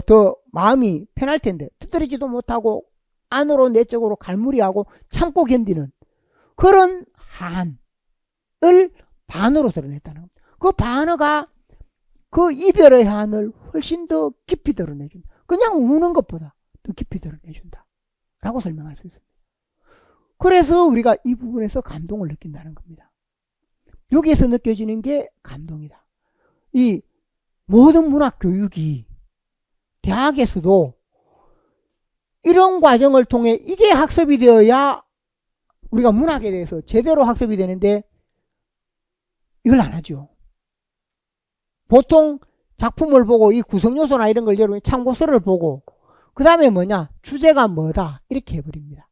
더 마음이 편할 텐데, 터뜨리지도 못하고, 안으로 내적으로 갈무리하고 참고 견디는 그런 한을 반어로 드러냈다는 겁니다. 그 반어가 그 이별의 한을 훨씬 더 깊이 드러내준다. 그냥 우는 것보다 더 깊이 드러내준다 라고 설명할 수 있습니다. 그래서 우리가 이 부분에서 감동을 느낀다는 겁니다. 여기에서 느껴지는 게 감동이다. 이 모든 문학 교육이 대학에서도 이런 과정을 통해 이게 학습이 되어야 우리가 문학에 대해서 제대로 학습이 되는데, 이걸 안 하죠. 보통 작품을 보고 이 구성요소나 이런 걸 여러분이 참고서를 보고 그 다음에 뭐냐? 주제가 뭐다? 이렇게 해버립니다.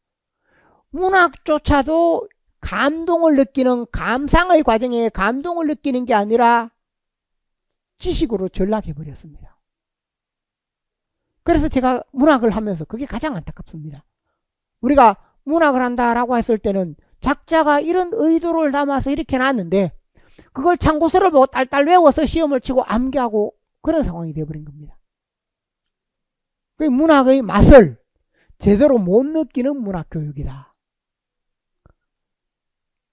문학조차도 감동을 느끼는, 감상의 과정에 감동을 느끼는 게 아니라 지식으로 전락해버렸습니다. 그래서 제가 문학을 하면서 그게 가장 안타깝습니다. 우리가 문학을 한다라고 했을 때는 작자가 이런 의도를 담아서 이렇게 놨는데 그걸 참고서를 보고 딸딸 외워서 시험을 치고 암기하고 그런 상황이 되어버린 겁니다. 그 문학의 맛을 제대로 못 느끼는 문학교육이다.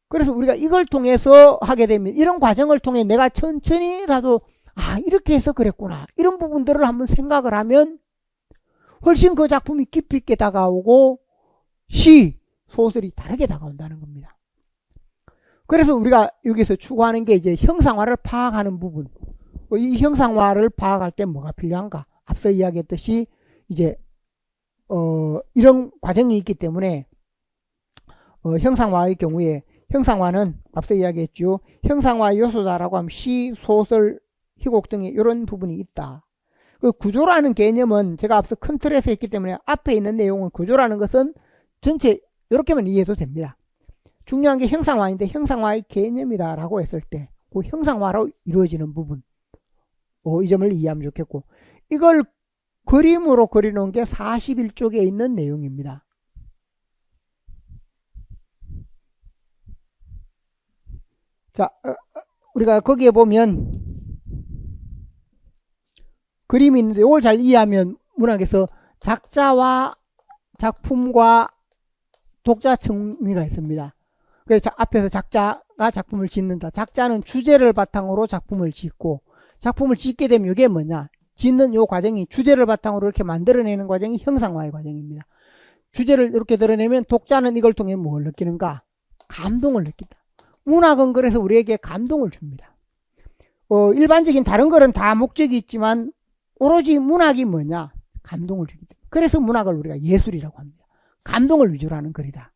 그래서 우리가 이걸 통해서 하게 되면, 이런 과정을 통해 내가 천천히라도 아, 이렇게 해서 그랬구나, 이런 부분들을 한번 생각을 하면 훨씬 그 작품이 깊이 있게 다가오고 시, 소설이 다르게 다가온다는 겁니다. 그래서 우리가 여기서 추구하는 게 이제 형상화를 파악하는 부분. 이 형상화를 파악할 때 뭐가 필요한가? 앞서 이야기했듯이 이제 이런 과정이 있기 때문에 형상화의 경우에, 형상화는 앞서 이야기했죠. 형상화 요소다라고 하면 시, 소설, 희곡 등의 이런 부분이 있다. 그 구조라는 개념은 제가 앞서 큰 틀에서 했기 때문에 앞에 있는 내용은, 구조라는 것은 전체 이렇게만 이해해도 됩니다. 중요한 게 형상화인데 형상화의 개념이다라고 했을 때 그 형상화로 이루어지는 부분, 이 점을 이해하면 좋겠고, 이걸 그림으로 그리는 게 41쪽에 있는 내용입니다. 자, 우리가 거기에 보면 그림이 있는데 이걸 잘 이해하면 문학에서 작자와 작품과 독자 청미가 있습니다. 그래서 앞에서 작자가 작품을 짓는다. 작자는 주제를 바탕으로 작품을 짓고, 작품을 짓게 되면 이게 뭐냐, 짓는 요 과정이, 주제를 바탕으로 이렇게 만들어내는 과정이 형상화의 과정입니다. 주제를 이렇게 드러내면 독자는 이걸 통해 뭘 느끼는가? 감동을 느낀다. 문학은 그래서 우리에게 감동을 줍니다. 일반적인 다른 거는 다 목적이 있지만 오로지 문학이 뭐냐? 감동을 주기 때문에. 그래서 문학을 우리가 예술이라고 합니다. 감동을 위주로 하는 글이다.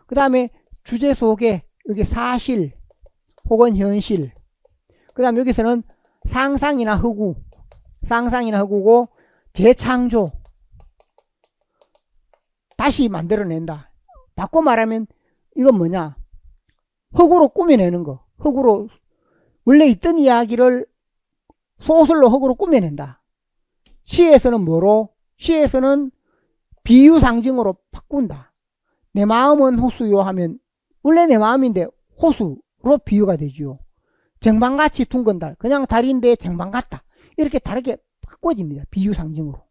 그 다음에 주제 속에 여기 사실 혹은 현실, 그 다음에 여기서는 상상이나 허구고 재창조, 다시 만들어낸다. 바꿔 말하면 이건 뭐냐, 흙으로 꾸며내는 거. 흙으로 원래 있던 이야기를 소설로 흙으로 꾸며낸다. 시에서는 뭐로? 시에서는 비유 상징으로 바꾼다. 내 마음은 호수요 하면 원래 내 마음인데 호수로 비유가 되죠. 쟁반같이 둥근 달, 그냥 달인데 쟁반 같다. 이렇게 다르게 바꿔집니다. 비유 상징으로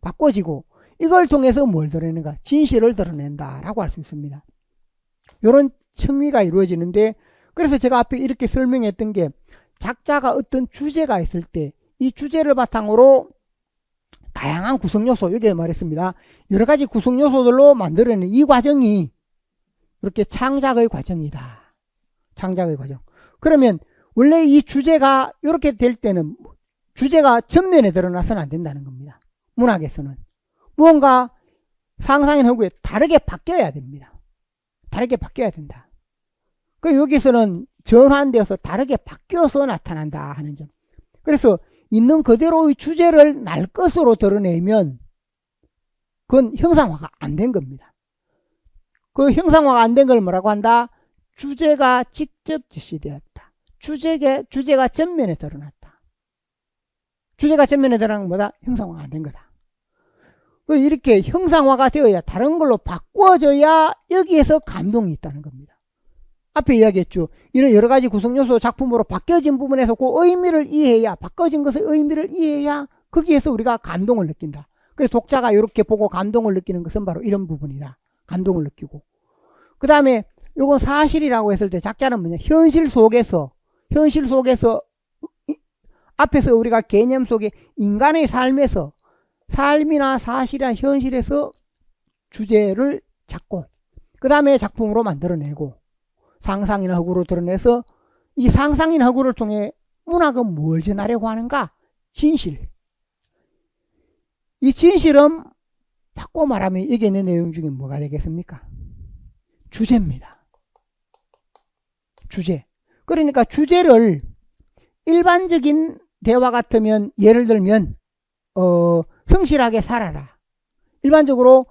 바꿔지고, 이걸 통해서 뭘 드러내는가? 진실을 드러낸다라고 할 수 있습니다. 이런 청미가 이루어지는데, 그래서 제가 앞에 이렇게 설명했던 게, 작자가 어떤 주제가 있을 때 이 주제를 바탕으로 다양한 구성요소, 여기 말했습니다. 여러 가지 구성요소들로 만들어내는 이 과정이 이렇게 창작의 과정이다. 창작의 과정. 그러면 원래 이 주제가 이렇게 될 때는 주제가 전면에 드러나서는 안 된다는 겁니다. 문학에서는 무언가 상상의 허구에 다르게 바뀌어야 됩니다. 다르게 바뀌어야 된다. 그 여기서는 전환되어서 다르게 바뀌어서 나타난다 하는 점. 그래서 있는 그대로의 주제를 날 것으로 드러내면 그건 형상화가 안 된 겁니다. 그 형상화가 안 된 걸 뭐라고 한다? 주제가 직접 제시되었다. 주제가 전면에 드러났다. 주제가 전면에 드러난 거다? 형상화가 안 된 거다. 이렇게 형상화가 되어야, 다른 걸로 바꿔져야 여기에서 감동이 있다는 겁니다. 앞에 이야기했죠. 이런 여러 가지 구성요소 작품으로 바뀌어진 부분에서 그 의미를 이해해야, 바꿔진 것의 의미를 이해해야 거기에서 우리가 감동을 느낀다. 그래서 독자가 이렇게 보고 감동을 느끼는 것은 바로 이런 부분이다. 감동을 느끼고. 그 다음에 요건 사실이라고 했을 때 작자는 뭐냐? 현실 속에서 앞에서 우리가 개념 속에 인간의 삶에서, 삶이나 사실이나 현실에서 주제를 잡고, 그 다음에 작품으로 만들어내고, 상상이나 허구로 드러내서 이 상상이나 허구를 통해 문학은 뭘 전하려고 하는가? 진실. 이 진실은 바꿔 말하면 여기 있는 내용 중에 뭐가 되겠습니까? 주제입니다. 주제. 그러니까 주제를 일반적인 대화 같으면, 예를 들면 성실하게 살아라. 일반적으로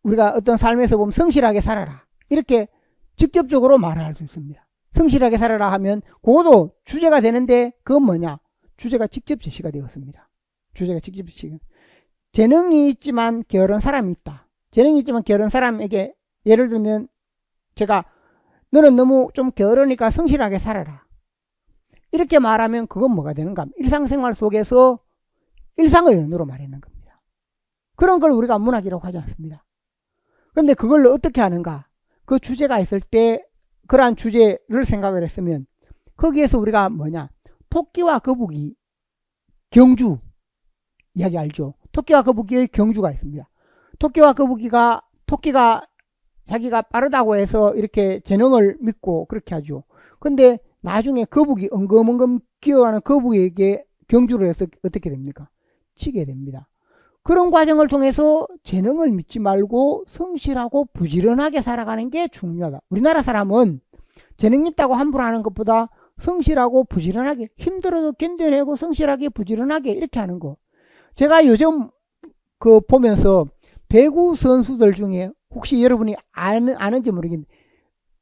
우리가 어떤 삶에서 보면 성실하게 살아라. 이렇게 직접적으로 말할 수 있습니다. 성실하게 살아라 하면 그것도 주제가 되는데, 그건 뭐냐? 주제가 직접 제시가 되었습니다. 주제가 직접 제시가. 재능이 있지만 게으른 사람이 있다. 재능이 있지만 게으른 사람에게 예를 들면 제가 너는 너무 좀 게으르니까 성실하게 살아라. 이렇게 말하면 그건 뭐가 되는가? 일상생활 속에서 일상의 연으로 말하는 겁니다. 그런 걸 우리가 문학이라고 하지 않습니다. 그런데 그걸 어떻게 하는가? 그 주제가 있을 때 그러한 주제를 생각을 했으면 거기에서 우리가 뭐냐? 토끼와 거북이 경주 이야기 알죠? 토끼와 거북이의 경주가 있습니다. 토끼와 거북이가, 토끼가 자기가 빠르다고 해서 이렇게 재능을 믿고 그렇게 하죠. 근데 나중에 거북이, 엉금엉금 기어가는 거북이에게 경주를 해서 어떻게 됩니까? 치게 됩니다. 그런 과정을 통해서 재능을 믿지 말고 성실하고 부지런하게 살아가는 게 중요하다. 우리나라 사람은 재능 있다고 함부로 하는 것보다 성실하고 부지런하게, 힘들어도 견뎌내고 성실하게 부지런하게 이렇게 하는 거. 제가 요즘 그 보면서 배구 선수들 중에 혹시 여러분이 아는지 모르겠는데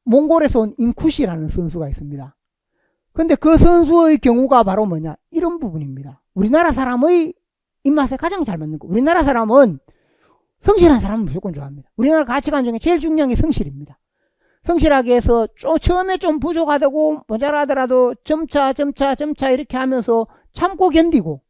몽골에서 온 인쿠시라는 선수가 있습니다. 근데 그 선수의 경우가 바로 뭐냐? 이런 부분입니다. 우리나라 사람의 입맛에 가장 잘 맞는 거. 우리나라 사람은 성실한 사람은 무조건 좋아합니다. 우리나라 가치관 중에 제일 중요한 게 성실입니다. 성실하게 해서 처음에 좀 부족하다고 모자라더라도 점차 이렇게 하면서 참고 견디고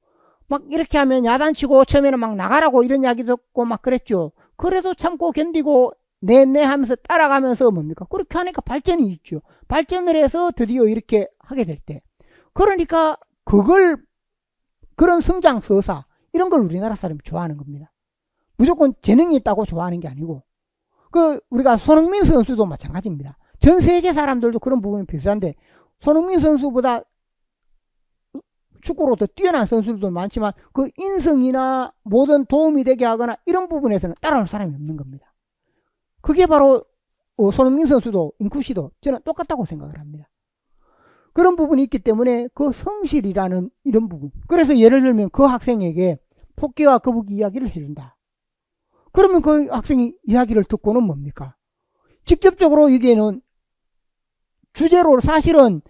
막 이렇게 하면 야단치고 처음에는 막 나가라고 이런 이야기도 했고 막 그랬죠. 그래도 참고 견디고 네 하면서 따라가면서 뭡니까? 그렇게 하니까 발전이 있죠. 발전을 해서 드디어 이렇게 하게 될 때. 그러니까 그런 성장서사, 이런 걸 우리나라 사람이 좋아하는 겁니다. 무조건 재능이 있다고 좋아하는 게 아니고, 우리가 손흥민 선수도 마찬가지입니다. 전 세계 사람들도 그런 부분이 비슷한데, 손흥민 선수보다 축구로 더 뛰어난 선수들도 많지만, 그 인성이나 모든 도움이 되게 하거나 이런 부분에서는 따라올 사람이 없는 겁니다. 그게 바로 손흥민 선수도 인쿠 씨도 저는 똑같다고 생각을 합니다. 그런 부분이 있기 때문에 그 성실이라는 이런 부분. 그래서 예를 들면 그 학생에게 토끼와 거북이 이야기를 해준다. 그러면 그 학생이 이야기를 듣고는 뭡니까? 직접적으로 여기에는 주제로 사실은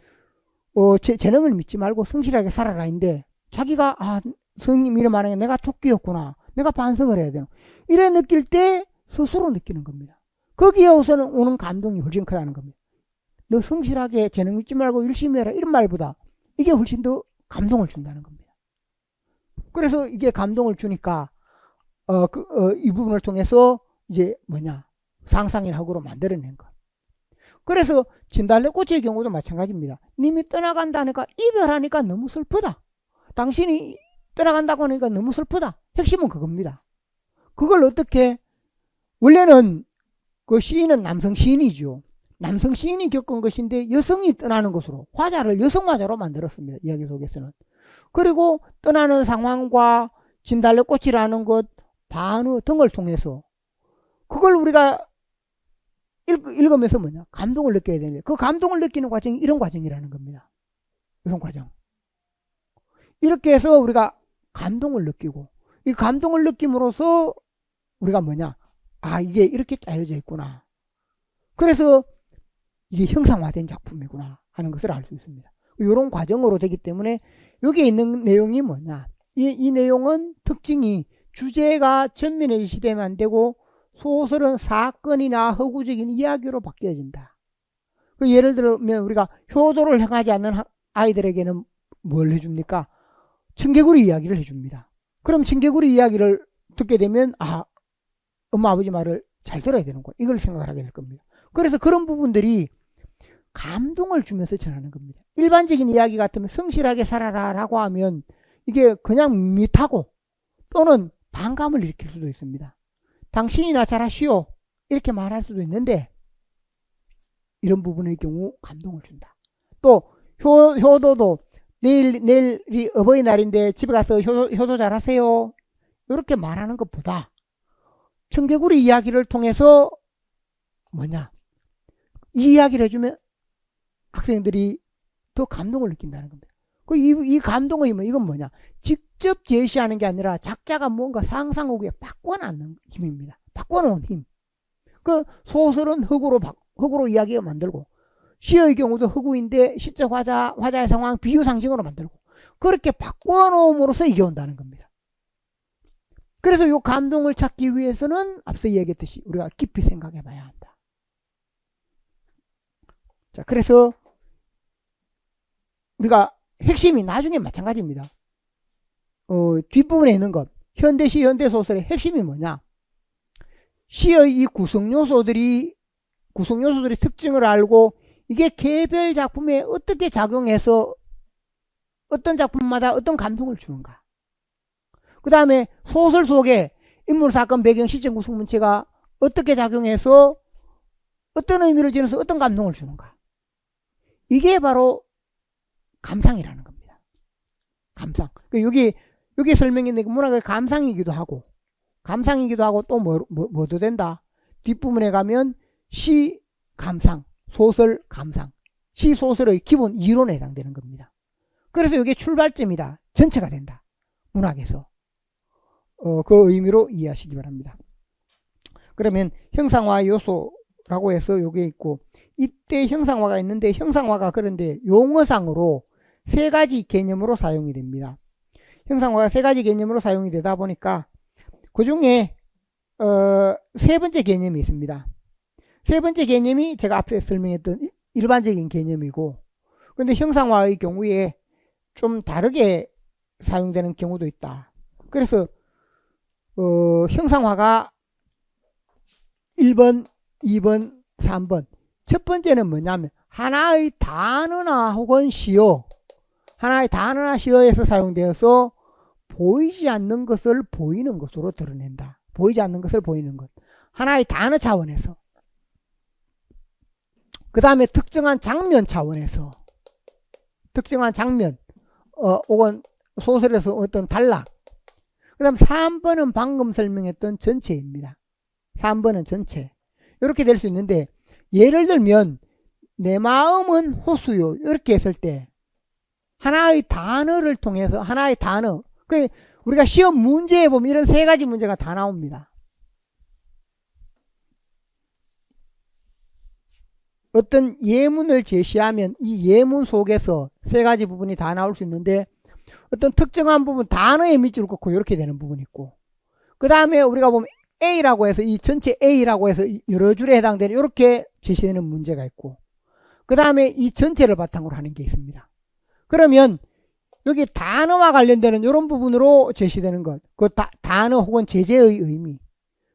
재능을 믿지 말고 성실하게 살아라인데, 자기가 성님 이런 말하는 게 내가 토끼였구나, 내가 반성을 해야 되나, 이래 느낄 때 스스로 느끼는 겁니다. 거기에 우선 오는 감동이 훨씬 크다는 겁니다. 너 성실하게 재능 믿지 말고 열심히 해라, 이런 말보다 이게 훨씬 더 감동을 준다는 겁니다. 그래서 이게 감동을 주니까 이 부분을 통해서 이제 상상일학으로 만들어낸 것. 그래서 진달래꽃의 경우도 마찬가지입니다. 님이 떠나간다니까, 이별하니까 너무 슬프다. 당신이 떠나간다고 하니까 너무 슬프다. 핵심은 그겁니다. 그걸 어떻게, 원래는 그 시인은 남성 시인이죠. 남성 시인이 겪은 것인데 여성이 떠나는 것으로, 화자를 여성 화자로 만들었습니다. 이야기 속에서는. 그리고 떠나는 상황과 진달래꽃이라는 것, 반어 등을 통해서 그걸 우리가 읽으면서 감동을 느껴야 되는데, 그 감동을 느끼는 과정이 이런 과정이라는 겁니다. 이런 과정. 이렇게 해서 우리가 감동을 느끼고, 이 감동을 느낌으로써 우리가 이게 이렇게 짜여져 있구나. 그래서 이게 형상화된 작품이구나 하는 것을 알 수 있습니다. 이런 과정으로 되기 때문에 여기에 있는 내용이 이 내용은 특징이 주제가 전면에 시되면 안 되고 소설은 사건이나 허구적인 이야기로 바뀌어진다. 예를 들면 우리가 효도를 행하지 않는 아이들에게는 뭘 해줍니까? 청개구리 이야기를 해줍니다. 그럼 청개구리 이야기를 듣게 되면 엄마 아버지 말을 잘 들어야 되는구나, 이걸 생각을 하게 될 겁니다. 그래서 그런 부분들이 감동을 주면서 전하는 겁니다. 일반적인 이야기 같으면 성실하게 살아라 라고 하면 이게 그냥 밋밋하고 또는 반감을 일으킬 수도 있습니다. 당신이나 잘하시오, 이렇게 말할 수도 있는데, 이런 부분의 경우 감동을 준다. 또 효도도 내일이 어버이날인데 집에 가서 효도 잘하세요, 이렇게 말하는 것보다 청개구리 이야기를 통해서 이 이야기를 해주면 학생들이 더 감동을 느낀다는 겁니다. 이 감동의 힘은, 이건 직접 제시하는 게 아니라 작자가 뭔가 상상하기에 바꿔놓는 힘입니다. 바꿔놓은 힘. 소설은 흙으로 이야기가 만들고, 시의 경우도 흙우인데 시적 화자의 상황 비유 상징으로 만들고, 그렇게 바꿔놓음으로써 이게 온다는 겁니다. 그래서 이 감동을 찾기 위해서는 앞서 이야기했듯이 우리가 깊이 생각해 봐야 한다. 자, 그래서 우리가 핵심이 나중에 마찬가지입니다. 뒷부분에 있는 것, 현대시 현대소설의 핵심이 시의 이 구성요소들이 특징을 알고 이게 개별 작품에 어떻게 작용해서 어떤 작품마다 어떤 감동을 주는가. 그 다음에 소설 속에 인물, 사건, 배경, 시점, 구성, 문체가 어떻게 작용해서 어떤 의미를 지녀서 어떤 감동을 주는가. 이게 바로 감상이라는 겁니다. 감상. 여기 설명했는데 문학의 감상이기도 하고 또 뭐도 된다. 뒷부분에 가면 시 감상, 소설 감상. 시 소설의 기본 이론에 해당되는 겁니다. 그래서 이게 출발점이다. 전체가 된다. 문학에서. 그 의미로 이해하시기 바랍니다. 그러면 형상화 요소라고 해서 요게 있고, 이때 형상화가 있는데, 형상화가 그런데 용어상으로 세 가지 개념으로 사용이 됩니다. 형상화가 세 가지 개념으로 사용이 되다 보니까 그 중에 세 번째 개념이 있습니다. 세 번째 개념이 제가 앞에 설명했던 일반적인 개념이고, 근데 형상화의 경우에 좀 다르게 사용되는 경우도 있다. 그래서 형상화가 1번, 2번, 3번. 첫 번째는 뭐냐면 하나의 단어나 혹은 시어, 하나의 단어나 시어에서 사용되어서 보이지 않는 것을 보이는 것으로 드러낸다. 보이지 않는 것을 보이는 것. 하나의 단어 차원에서. 그 다음에 특정한 장면 차원에서. 특정한 장면, 혹은 소설에서 어떤 단락. 그 다음 3번은 방금 설명했던 전체입니다. 3번은 전체. 이렇게 될 수 있는데, 예를 들면 내 마음은 호수요, 이렇게 했을 때 하나의 단어를 통해서, 하나의 단어, 우리가 시험 문제에 보면 이런 세 가지 문제가 다 나옵니다. 어떤 예문을 제시하면 이 예문 속에서 세 가지 부분이 다 나올 수 있는데, 어떤 특정한 부분, 단어의 밑줄을 긋고 이렇게 되는 부분이 있고, 그 다음에 우리가 보면 A라고 해서, 이 전체 A라고 해서 여러 줄에 해당되는 이렇게 제시되는 문제가 있고, 그 다음에 이 전체를 바탕으로 하는 게 있습니다. 그러면 여기 단어와 관련되는 이런 부분으로 제시되는 것, 그 단어 혹은 제재의 의미,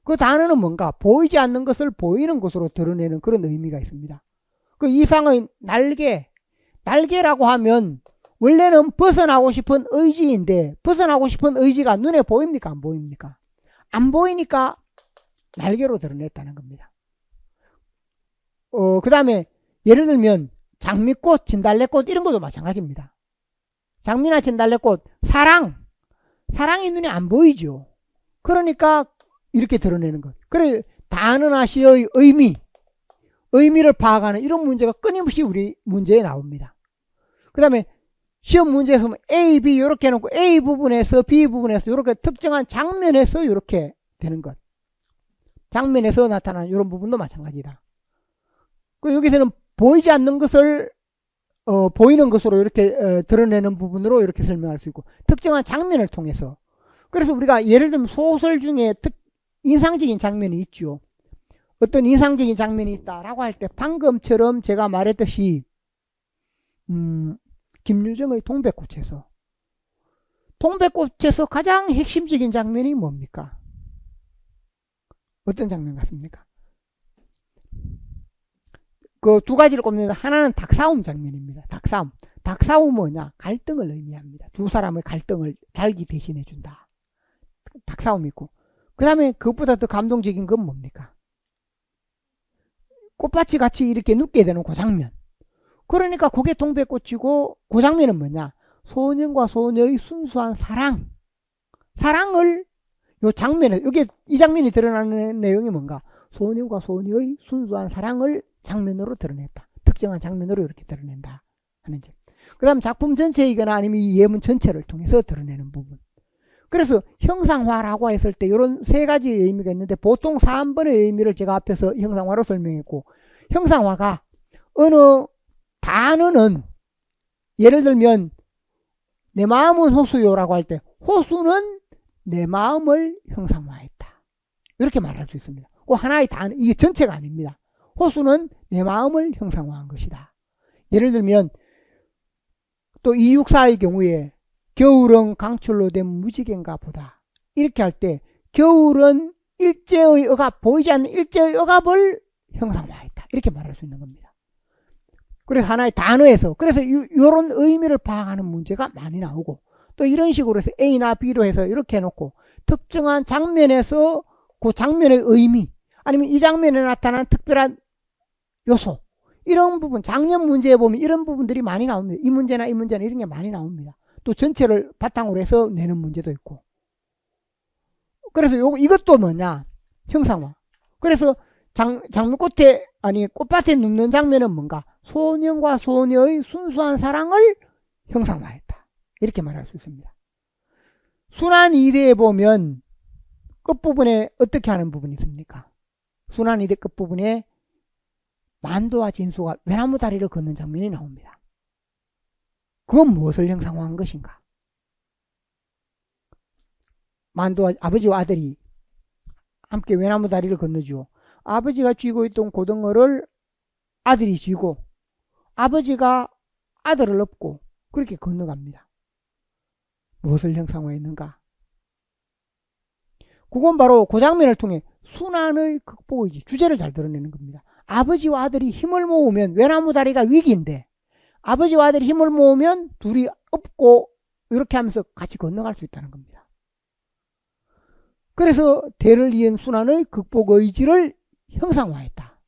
그 단어는 뭔가 보이지 않는 것을 보이는 것으로 드러내는 그런 의미가 있습니다. 그 이상의 날개라고 하면 원래는 벗어나고 싶은 의지인데, 벗어나고 싶은 의지가 눈에 보입니까? 안 보입니까? 안 보이니까 날개로 드러냈다는 겁니다. 그 다음에 예를 들면 장미꽃, 진달래꽃 이런 것도 마찬가지입니다. 장미나 진달래꽃, 사랑이 눈에 안 보이죠. 그러니까 이렇게 드러내는 것. 그래, 단어나 시의 의미를 파악하는 이런 문제가 끊임없이 우리 문제에 나옵니다. 그 다음에 시험 문제에서 A, B 이렇게 해놓고 A 부분에서 B 부분에서 이렇게 특정한 장면에서 이렇게 되는 것. 장면에서 나타나는 이런 부분도 마찬가지다. 여기서는 보이지 않는 것을 보이는 것으로 이렇게 드러내는 부분으로 이렇게 설명할 수 있고, 특정한 장면을 통해서. 그래서 우리가 예를 들면 소설 중에 인상적인 장면이 있죠. 어떤 인상적인 장면이 있다라고 할 때 방금처럼 제가 말했듯이 김유정의 동백꽃에서 가장 핵심적인 장면이 뭡니까? 어떤 장면 같습니까? 그 두 가지를 꼽는데, 하나는 닭싸움 장면입니다. 닭싸움은 뭐냐? 갈등을 의미합니다. 두 사람의 갈등을 달기 대신해 준다. 닭싸움이 있고, 그 다음에 그것보다 더 감동적인 건 뭡니까? 꽃밭이 같이 이렇게 눕게 되는 그 장면. 그러니까 그게 동백꽃이고, 그 장면은 뭐냐? 소년과 소녀의 순수한 사랑을 요 장면에, 이 장면이 드러나는 내용이 뭔가? 소년과 소녀의 순수한 사랑을 장면으로 드러냈다. 특정한 장면으로 이렇게 드러낸다 하는 점. 그 다음 작품 전체이거나 아니면 이 예문 전체를 통해서 드러내는 부분. 그래서 형상화라고 했을 때 이런 세 가지의 의미가 있는데, 보통 3번의 의미를 제가 앞에서 형상화로 설명했고, 형상화가 어느 단어는, 예를 들면 내 마음은 호수요라고 할 때 호수는 내 마음을 형상화했다, 이렇게 말할 수 있습니다. 그 하나의 단어, 이게 전체가 아닙니다. 호수는 내 마음을 형상화한 것이다. 예를 들면 또 264의 경우에 겨울은 강철로 된 무지개인가 보다, 이렇게 할 때 겨울은 일제의 억압, 보이지 않는 일제의 억압을 형상화했다, 이렇게 말할 수 있는 겁니다. 그래서 하나의 단어에서, 그래서 이런 의미를 파악하는 문제가 많이 나오고, 또 이런 식으로 해서 A나 B로 해서 이렇게 해놓고 특정한 장면에서 그 장면의 의미, 아니면 이 장면에 나타나는 특별한 요소, 이런 부분, 작년 문제에 보면 이런 부분들이 많이 나옵니다. 이 문제나 이런 게 많이 나옵니다. 또 전체를 바탕으로 해서 내는 문제도 있고. 그래서 이것도 뭐냐? 형상화. 그래서 장미꽃에, 꽃밭에 눕는 장면은 뭔가? 소년과 소녀의 순수한 사랑을 형상화했다, 이렇게 말할 수 있습니다. 순환이대에 보면 끝부분에 어떻게 하는 부분이 있습니까? 순환이대 끝부분에 만도와 진수가 외나무 다리를 걷는 장면이 나옵니다. 그건 무엇을 형상화한 것인가? 만도와 아버지와 아들이 함께 외나무 다리를 건너죠. 아버지가 쥐고 있던 고등어를 아들이 쥐고, 아버지가 아들을 업고 그렇게 건너갑니다. 무엇을 형상화했는가? 그건 바로 그 장면을 통해 순환의 극복의지, 주제를 잘 드러내는 겁니다. 아버지와 아들이 힘을 모으면, 외나무 다리가 위기인데 아버지와 아들이 힘을 모으면 둘이 업고 이렇게 하면서 같이 건너갈 수 있다는 겁니다. 그래서 대를 이은 순환의 극복의지를 형상화했다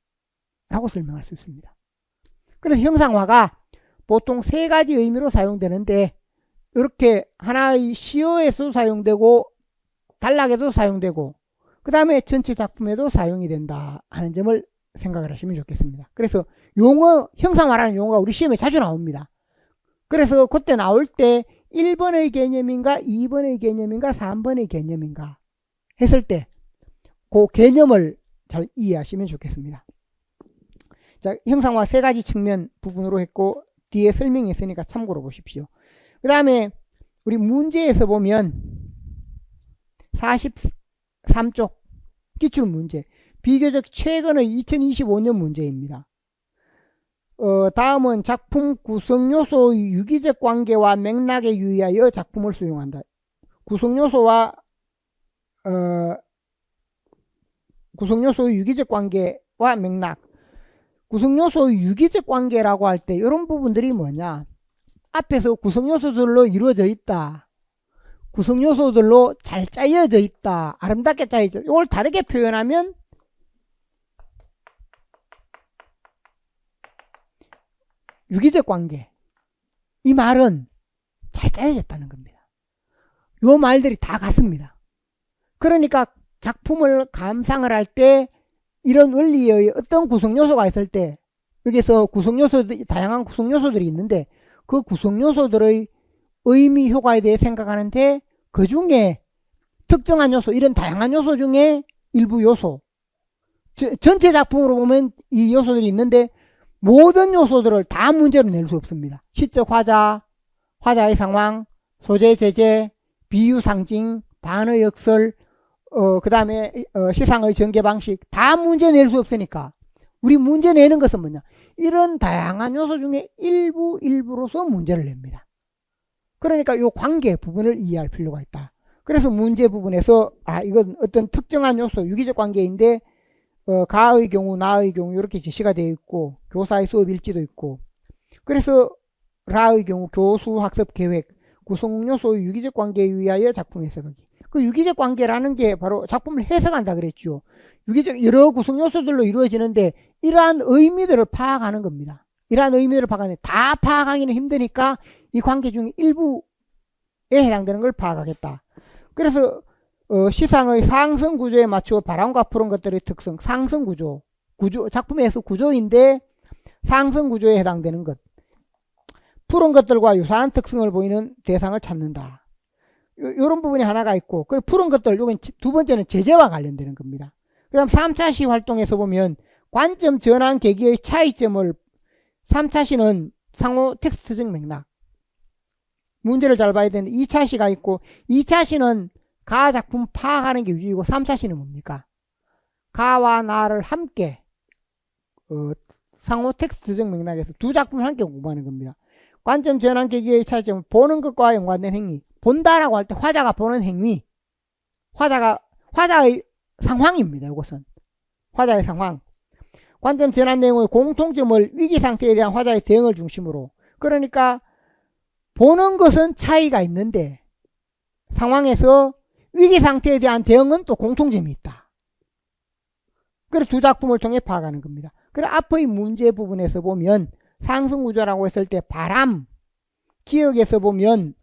라고 설명할 수 있습니다. 그래서 형상화가 보통 세 가지 의미로 사용되는데, 이렇게 하나의 시어에서도 사용되고 단락에도 사용되고 그 다음에 전체 작품에도 사용이 된다 하는 점을 생각을 하시면 좋겠습니다. 그래서 용어, 형상화라는 용어가 우리 시험에 자주 나옵니다. 그래서 그때 나올 때 1번의 개념인가 2번의 개념인가 3번의 개념인가 했을 때 그 개념을 잘 이해하시면 좋겠습니다. 자, 형상화 세 가지 측면 부분으로 했고 뒤에 설명이 있으니까 참고로 보십시오. 그 다음에 우리 문제에서 보면 43쪽 기출문제, 비교적 최근의 2025년 문제입니다. 다음은 작품 구성요소의 유기적 관계와 맥락에 유의하여 작품을 수용한다. 구성요소와 구성요소의 유기적 관계와 맥락. 구성요소의 유기적 관계라고 할 때 이런 부분들이 뭐냐, 앞에서 구성요소들로 이루어져 있다, 구성요소들로 잘 짜여져 있다, 아름답게 짜여져, 이걸 다르게 표현하면 유기적 관계, 이 말은 잘 짜여졌다는 겁니다. 요 말들이 다 같습니다. 그러니까 작품을 감상을 할 때 이런 원리의 어떤 구성요소가 있을 때, 여기서 구성요소들, 다양한 구성요소들이 있는데 그 구성요소들의 의미, 효과에 대해 생각하는데 그 중에 특정한 요소, 이런 다양한 요소 중에 일부 요소, 전체 작품으로 보면 이 요소들이 있는데 모든 요소들을 다 문제로 낼 수 없습니다. 시적 화자, 화자의 상황, 소재 제재, 비유 상징, 반의 역설, 그 다음에 시상의 전개 방식 다 문제 낼 수 없으니까 우리 문제 내는 것은 뭐냐, 이런 다양한 요소 중에 일부로서 문제를 냅니다. 그러니까 이 관계 부분을 이해할 필요가 있다. 그래서 문제 부분에서 이건 어떤 특정한 요소, 유기적 관계인데 가의 경우, 나의 경우 이렇게 제시가 되어 있고 교사의 수업 일지도 있고, 그래서 라의 경우 교수 학습 계획, 구성 요소의 유기적 관계에 의하여 작품 해석하기. 그 유기적 관계라는 게 바로 작품을 해석한다 그랬죠. 유기적 여러 구성 요소들로 이루어지는데 이러한 의미들을 파악하는 겁니다. 이러한 의미들을 파악하는데 다 파악하기는 힘드니까 이 관계 중에 일부에 해당되는 걸 파악하겠다. 그래서 시상의 상승 구조에 맞추어 바람과 푸른 것들의 특성, 상승 구조, 작품에서 구조인데 상승 구조에 해당되는 것, 푸른 것들과 유사한 특성을 보이는 대상을 찾는다. 이런 부분이 하나가 있고, 그리고 푸른 것들, 요건 두 번째는 제재와 관련되는 겁니다. 그 다음 3차 시 활동에서 보면 관점 전환 계기의 차이점을, 3차 시는 상호 텍스트적 맥락, 문제를 잘 봐야 되는데 2차 시가 있고, 2차 시는 가 작품 파악하는 게 위주이고 3차 시는 뭡니까? 가와 나를 함께 상호 텍스트적 맥락에서 두 작품을 함께 공부하는 겁니다. 관점 전환 계기의 차이점은 보는 것과 연관된 행위, 본다라고 할 때 화자가 보는 행위, 화자의 상황입니다. 이것은 화자의 상황. 관점 전환 내용의 공통점을 위기 상태에 대한 화자의 대응을 중심으로, 그러니까 보는 것은 차이가 있는데 상황에서 위기 상태에 대한 대응은 또 공통점이 있다. 그래서 두 작품을 통해 파악하는 겁니다. 그래서 앞의 문제 부분에서 보면 상승구조라고 했을 때 바람, 기억에서 보면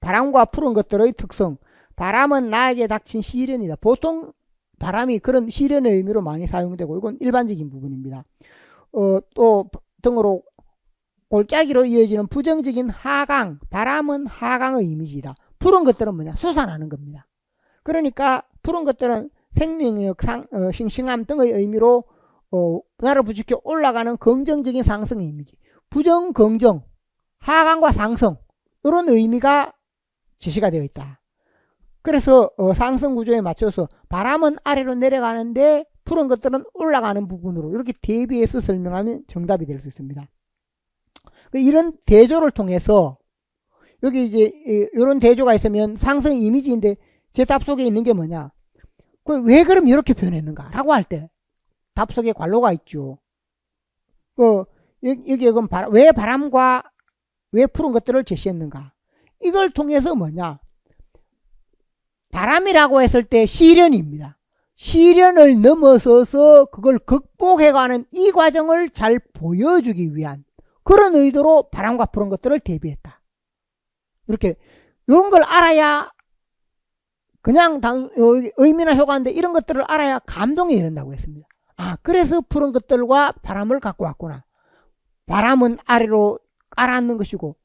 바람과 푸른 것들의 특성, 바람은 나에게 닥친 시련이다. 보통 바람이 그런 시련의 의미로 많이 사용되고 이건 일반적인 부분입니다. 또 등으로 골짜기로 이어지는 부정적인 하강, 바람은 하강의 이미지다. 푸른 것들은 뭐냐, 솟아나는 겁니다. 그러니까 푸른 것들은 생명력, 싱싱함 등의 의미로 나를 부추겨 올라가는 긍정적인 상승의 이미지, 부정, 긍정, 하강과 상승, 이런 의미가 제시가 되어 있다. 그래서 상승 구조에 맞춰서 바람은 아래로 내려가는데 푸른 것들은 올라가는 부분으로 이렇게 대비해서 설명하면 정답이 될 수 있습니다. 이런 대조를 통해서 여기 이제 이런 대조가 있으면 상승 이미지인데 제 답 속에 있는 게 뭐냐, 왜 그럼 이렇게 표현했는가? 라고 할 때 답 속에 관로가 있죠. 여기에 그럼 왜 바람과 왜 푸른 것들을 제시했는가? 이걸 통해서 뭐냐? 바람이라고 했을 때 시련입니다. 시련을 넘어서서 그걸 극복해가는 이 과정을 잘 보여주기 위한 그런 의도로 바람과 푸른 것들을 대비했다. 이렇게 이런 걸 알아야 그냥 의미나 효과인데 이런 것들을 알아야 감동이 이른다고 했습니다. 그래서 푸른 것들과 바람을 갖고 왔구나. 바람은 아래로 깔아앉는 것이고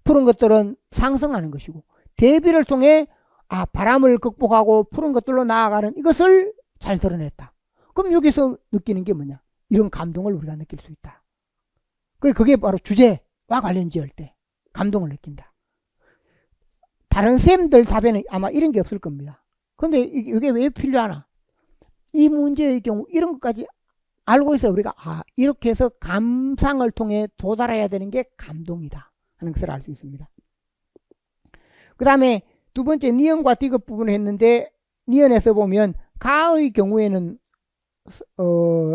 푸른 것들은 상승하는 것이고 대비를 통해 바람을 극복하고 푸른 것들로 나아가는 이것을 잘 드러냈다. 그럼 여기서 느끼는 게 뭐냐? 이런 감동을 우리가 느낄 수 있다. 그게 바로 주제와 관련지을 때 감동을 느낀다. 다른 쌤들 답에는 아마 이런 게 없을 겁니다. 근데 이게 왜 필요하나? 이 문제의 경우 이런 것까지 알고 있어야 우리가 이렇게 해서 감상을 통해 도달해야 되는 게 감동이다 하는 것을 알 수 있습니다. 그 다음에 두 번째 니은과 디귿 부분을 했는데 니은에서 보면 가의 경우에는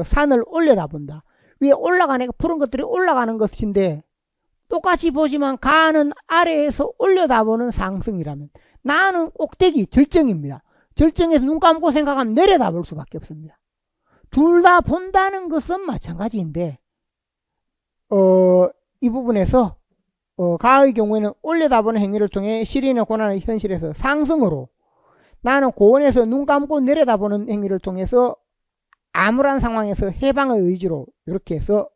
산을 올려다 본다. 위에 올라가는 푸른 것들이 올라가는 것인데 똑같이 보지만 가는 아래에서 올려다보는 상승이라면 나는 꼭대기 절정입니다. 절정에서 눈 감고 생각하면 내려다볼 수밖에 없습니다. 둘 다 본다는 것은 마찬가지인데 이 부분에서 가의 경우에는 올려다보는 행위를 통해 시련이나 고난의 현실에서 상승으로 나는 고원에서 눈 감고 내려다보는 행위를 통해서 암울한 상황에서 해방의 의지로 이렇게 해서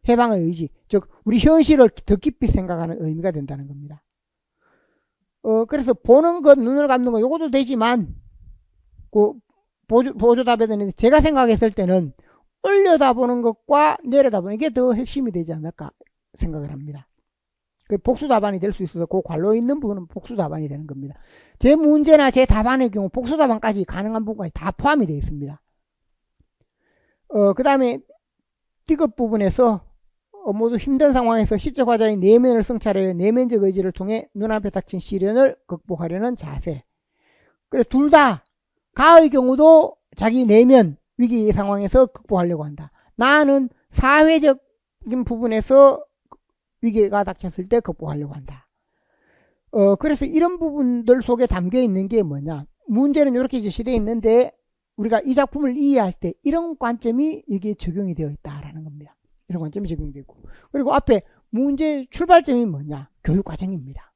해방의 의지, 즉 우리 현실을 더 깊이 생각하는 의미가 된다는 겁니다. 그래서 보는 것, 눈을 감는 것 요것도 되지만 보조답에 되는데 제가 생각했을 때는 올려다보는 것과 내려다보는 게 더 핵심이 되지 않을까 생각을 합니다. 복수답안이 될 수 있어서 그 관로 있는 부분은 복수답안이 되는 겁니다. 제 문제나 제 답안의 경우 복수답안까지 가능한 부분까지 다 포함이 되어 있습니다. 그 다음에 디귿 부분에서 모두 힘든 상황에서 시적 화자의 내면을 성찰하여 내면적 의지를 통해 눈앞에 닥친 시련을 극복하려는 자세. 그래 둘 다 가의 경우도 자기 내면 위기 상황에서 극복하려고 한다. 나는 사회적인 부분에서 위기가 닥쳤을 때 극복하려고 한다. 그래서 이런 부분들 속에 담겨 있는 게 뭐냐? 문제는 이렇게 제시되어 있는데 우리가 이 작품을 이해할 때 이런 관점이 여기에 적용이 되어 있다라는 겁니다. 이런 관점이 적용되고 그리고 앞에 문제 출발점이 뭐냐? 교육과정입니다.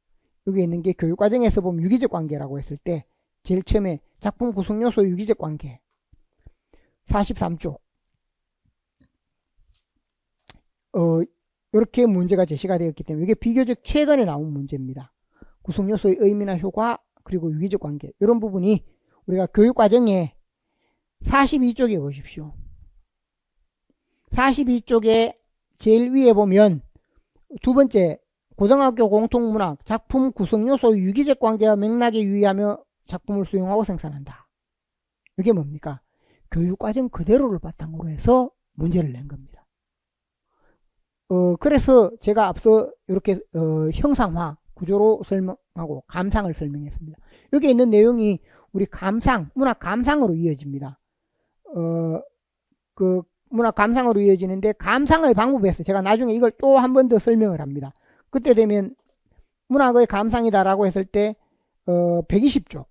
여기 있는 게 교육과정에서 보면 유기적 관계라고 했을 때 제일 처음에 작품 구성 요소 유기적 관계 43쪽 이렇게 문제가 제시가 되었기 때문에 이게 비교적 최근에 나온 문제입니다. 구성 요소의 의미나 효과 그리고 유기적 관계 이런 부분이 우리가 교육과정에 42쪽에 보십시오. 42쪽에 제일 위에 보면 두 번째 고등학교 공통문학 작품 구성 요소 유기적 관계와 맥락에 유의하며 작품을 수용하고 생산한다. 이게 뭡니까? 교육과정 그대로를 바탕으로 해서 문제를 낸 겁니다. 그래서 제가 앞서 이렇게 형상화 구조로 설명하고 감상을 설명했습니다. 여기 있는 내용이 우리 감상, 문학 감상으로 이어집니다. 그 문학 감상으로 이어지는데 감상의 방법에서 제가 나중에 이걸 또 한 번 더 설명을 합니다. 그때 되면 문학의 감상이다라고 했을 때 120쪽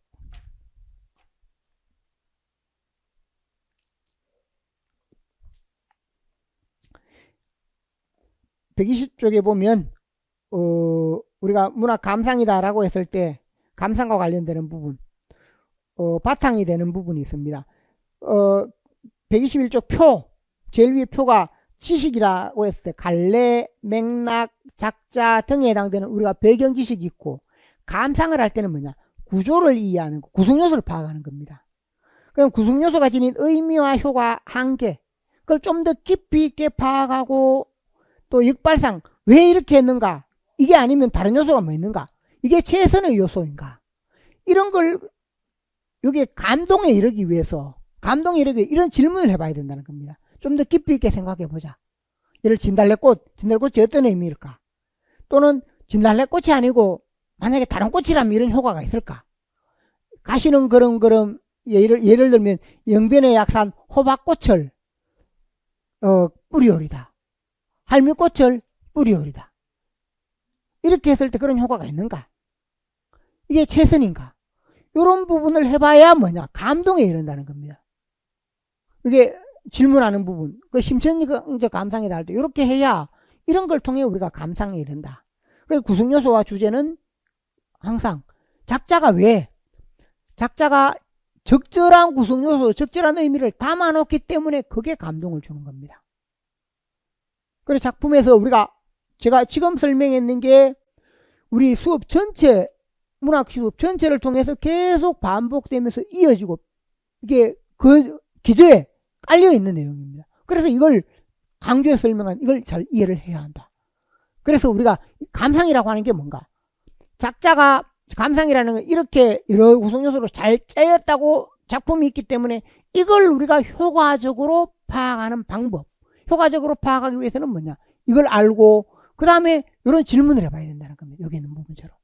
120쪽에 보면 우리가 문학 감상이다라고 했을 때 감상과 관련되는 부분 바탕이 되는 부분이 있습니다. 121쪽 표 제일 위에 표가 지식이라고 했을 때 갈래, 맥락, 작자 등에 해당되는 우리가 배경 지식이 있고 감상을 할 때는 뭐냐? 구조를 이해하는 거, 구성요소를 파악하는 겁니다. 그럼 구성요소가 지닌 의미와 효과 한계 그걸 좀 더 깊이 있게 파악하고 또 역발상 왜 이렇게 했는가? 이게 아니면 다른 요소가 뭐 있는가? 이게 최선의 요소인가? 이런 걸 여기에 감동에 이르기 위해서 이런 질문을 해봐야 된다는 겁니다. 좀 더 깊이 있게 생각해 보자. 예를 진달래꽃이 어떤 의미일까? 또는 진달래꽃이 아니고 만약에 다른 꽃이라면 이런 효과가 있을까? 가시는 그런 예를 들면 영변의 약산 호박꽃을 뿌리오리다. 할미꽃을 뿌리오리다. 이렇게 했을 때 그런 효과가 있는가? 이게 최선인가? 이런 부분을 해봐야 뭐냐? 감동에 이른다는 겁니다. 이게 질문하는 부분, 그 심층적 감상에 닿을 때 이렇게 해야 이런 걸 통해 우리가 감상에 이른다. 그리고 구성요소와 주제는 항상 작자가 적절한 구성요소, 적절한 의미를 담아놓기 때문에 그게 감동을 주는 겁니다. 그래서 작품에서 제가 지금 설명했는 게 우리 수업 전체, 문학 수업 전체를 통해서 계속 반복되면서 이어지고 이게 그 기저에 깔려있는 내용입니다. 그래서 이걸 강조해서 설명한 이걸 잘 이해를 해야 한다. 그래서 우리가 감상이라고 하는 게 뭔가? 작자가 감상이라는 건 이렇게 여러 구성요소로 잘 짜였다고 작품이 있기 때문에 이걸 우리가 효과적으로 파악하는 방법, 효과적으로 파악하기 위해서는 뭐냐? 이걸 알고 그 다음에 이런 질문을 해봐야 된다는 겁니다. 여기 있는 부분처럼.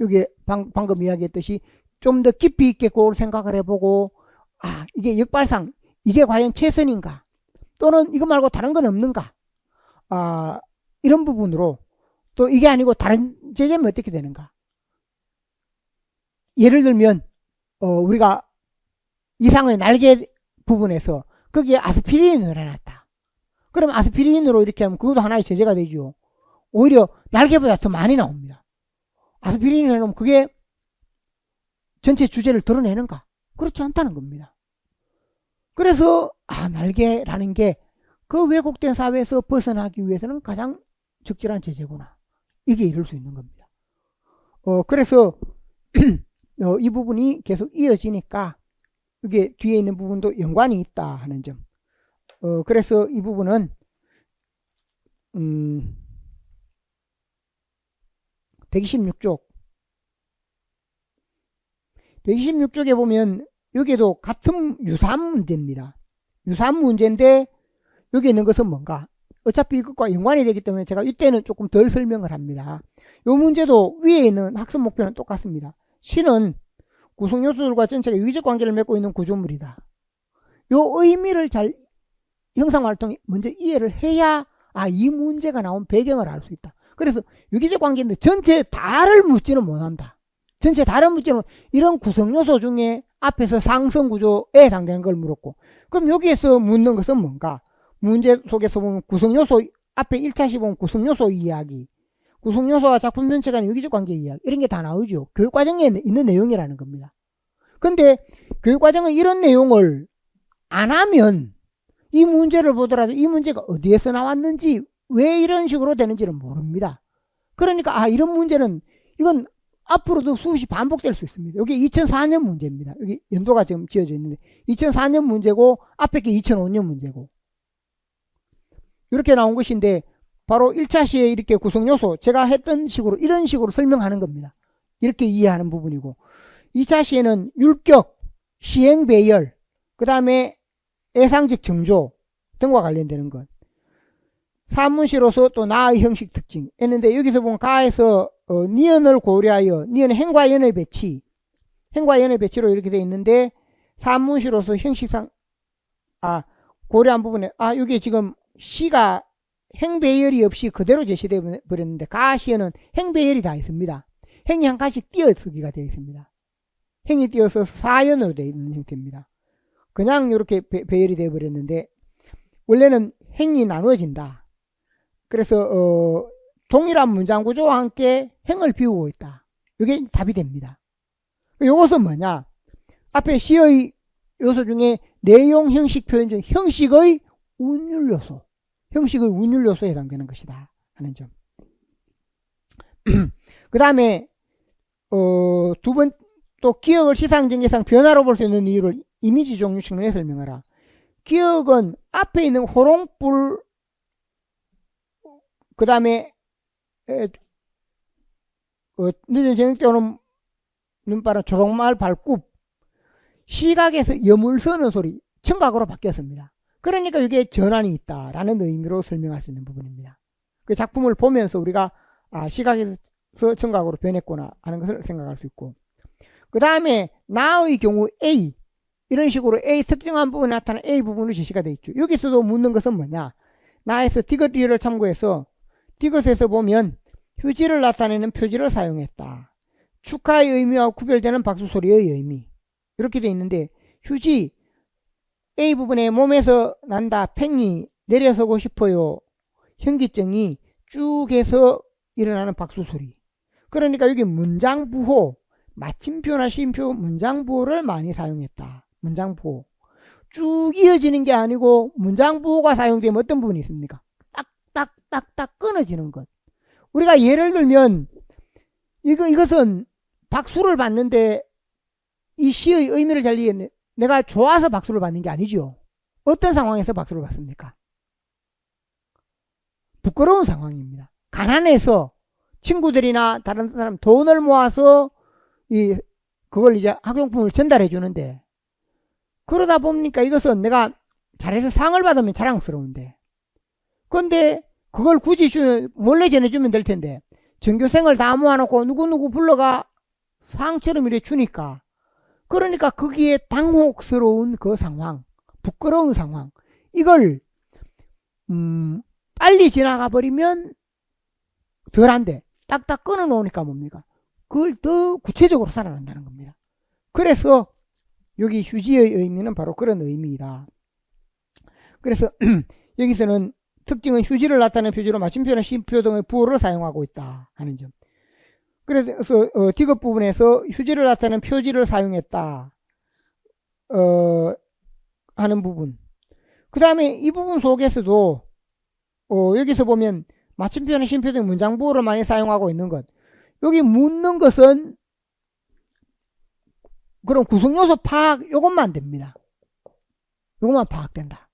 여기 방금 이야기했듯이 좀 더 깊이 있게 그걸 생각을 해보고 이게 역발상 이게 과연 최선인가? 또는 이거 말고 다른 건 없는가? 이런 부분으로 또 이게 아니고 다른 제재면 어떻게 되는가? 예를 들면 우리가 이상의 날개 부분에서 거기에 아스피린을 해놨다. 그럼 아스피린으로 이렇게 하면 그것도 하나의 제재가 되죠. 오히려 날개보다 더 많이 나옵니다. 아스피린을 해놓으면 그게 전체 주제를 드러내는가? 그렇지 않다는 겁니다. 그래서 날개라는 게 그 왜곡된 사회에서 벗어나기 위해서는 가장 적절한 제재구나. 이게 이럴 수 있는 겁니다. 그래서 이 부분이 계속 이어지니까 이게 뒤에 있는 부분도 연관이 있다 하는 점. 그래서 이 부분은 126쪽에 보면 여기에도 같은 유사한 문제입니다. 유사한 문제인데 여기 있는 것은 뭔가? 어차피 이것과 연관이 되기 때문에 제가 이때는 조금 덜 설명을 합니다. 이 문제도 위에 있는 학습 목표는 똑같습니다. 시는 구성요소들과 전체가 유기적 관계를 맺고 있는 구조물이다. 이 의미를 잘 형상활동이 먼저 이해를 해야 이 문제가 나온 배경을 알 수 있다. 그래서 유기적 관계인데 전체 다를 묻지는 못한다. 전체 다른 묻지는 이런 구성요소 중에 앞에서 상성구조에 해당되는 걸 물었고, 그럼 여기에서 묻는 것은 뭔가? 문제 속에서 보면 구성요소, 앞에 1차시 보면 구성요소 이야기, 구성요소와 작품 전체 간의 유기적 관계 이야기, 이런 게 다 나오죠. 교육과정에 있는 내용이라는 겁니다. 근데 교육과정은 이런 내용을 안 하면 이 문제를 보더라도 이 문제가 어디에서 나왔는지, 왜 이런 식으로 되는지를 모릅니다. 그러니까 이런 문제는 이건 앞으로도 수없이 반복될 수 있습니다. 여기 2004년 문제입니다. 여기 연도가 지금 지어져 있는데 2004년 문제고 앞에 게 2005년 문제고 이렇게 나온 것인데, 바로 1차 시에 이렇게 구성요소 제가 했던 식으로 이런 식으로 설명하는 겁니다. 이렇게 이해하는 부분이고, 2차 시에는 율격, 시행 배열, 그 다음에 애상적 정조 등과 관련되는 것, 산문시로서 또 나의 형식 특징 했는데, 여기서 보면 가에서 니은을 고려하여, 니은은 행과 연의 배치, 행과 연의 배치로 이렇게 되어 있는데, 산문시로서 형식상 고려한 부분에 이게 지금 시가 행배열이 없이 그대로 제시되어 버렸는데, 가시에는 행배열이 다 있습니다. 행이 한 가지씩 띄어쓰기가 되어 있습니다. 행이 띄어서 사연으로 되어 있는 형태입니다. 그냥 이렇게 배열이 되어 버렸는데, 원래는 행이 나누어진다. 그래서 동일한 문장 구조와 함께 행을 비우고 있다. 이게 답이 됩니다. 이것은 뭐냐? 앞에 시의 요소 중에 내용, 형식, 표현 중 형식의 운율 요소, 형식의 운율 요소에 해당되는 것이다 하는 점. 그 다음에 두 번 또 기억을 시상정계상 변화로 볼 수 있는 이유를 이미지 종류 측면에 설명하라. 기억은 앞에 있는 호롱불, 그 다음에 늦은 저녁 때 오는 눈바람, 초록말 발굽, 시각에서 여물 서는 소리, 청각으로 바뀌었습니다. 그러니까 이게 전환이 있다라는 의미로 설명할 수 있는 부분입니다. 그 작품을 보면서 우리가 시각에서 청각으로 변했구나 하는 것을 생각할 수 있고, 그 다음에 나의 경우 A, 이런 식으로 A 특정한 부분에 나타나는 A 부분으로 제시가 되어 있죠. 여기서도 묻는 것은 뭐냐, 나에서 디귿리를 참고해서 디귿에서 보면 휴지를 나타내는 표지를 사용했다. 축하의 의미와 구별되는 박수 소리의 의미, 이렇게 되어 있는데, 휴지 A 부분에 몸에서 난다, 팽이, 내려서고 싶어요, 현기증이 쭉 해서 일어나는 박수 소리. 그러니까 여기 문장부호, 마침표나 쉼표, 문장부호를 많이 사용했다. 문장부호. 쭉 이어지는 게 아니고 문장부호가 사용되면 어떤 부분이 있습니까? 딱딱딱딱 끊어지는 것. 우리가 예를 들면 이것은 박수를 받는데 이 시의 의미를 잘 이해했네. 내가 좋아서 박수를 받는 게 아니죠. 어떤 상황에서 박수를 받습니까? 부끄러운 상황입니다. 가난해서 친구들이나 다른 사람 돈을 모아서 그걸 이제 학용품을 전달해 주는데, 그러다 보니까 이것은 내가 잘해서 상을 받으면 자랑스러운데, 그런데 그걸 굳이 몰래 전해주면 될 텐데, 전교생을 다 모아놓고 누구누구 불러가 상처럼 이래 주니까, 그러니까 거기에 당혹스러운 그 상황, 부끄러운 상황, 이걸 빨리 지나가 버리면 덜한데 딱딱 끊어 놓으니까 뭡니까? 그걸 더 구체적으로 살아난다는 겁니다. 그래서 여기 휴지의 의미는 바로 그런 의미이다. 그래서 여기서는 특징은 휴지를 나타내는 표지로 마침표나 쉼표 등의 부호를 사용하고 있다 하는 점. 그래서 디귿 부분에서 휴지를 나타내는 표지를 사용했다 하는 부분. 그 다음에 이 부분 속에서도 여기서 보면 마침표나 쉼표 등 문장부호를 많이 사용하고 있는 것. 여기 묻는 것은 그럼 구성요소 파악, 요것만 됩니다. 요것만 파악된다.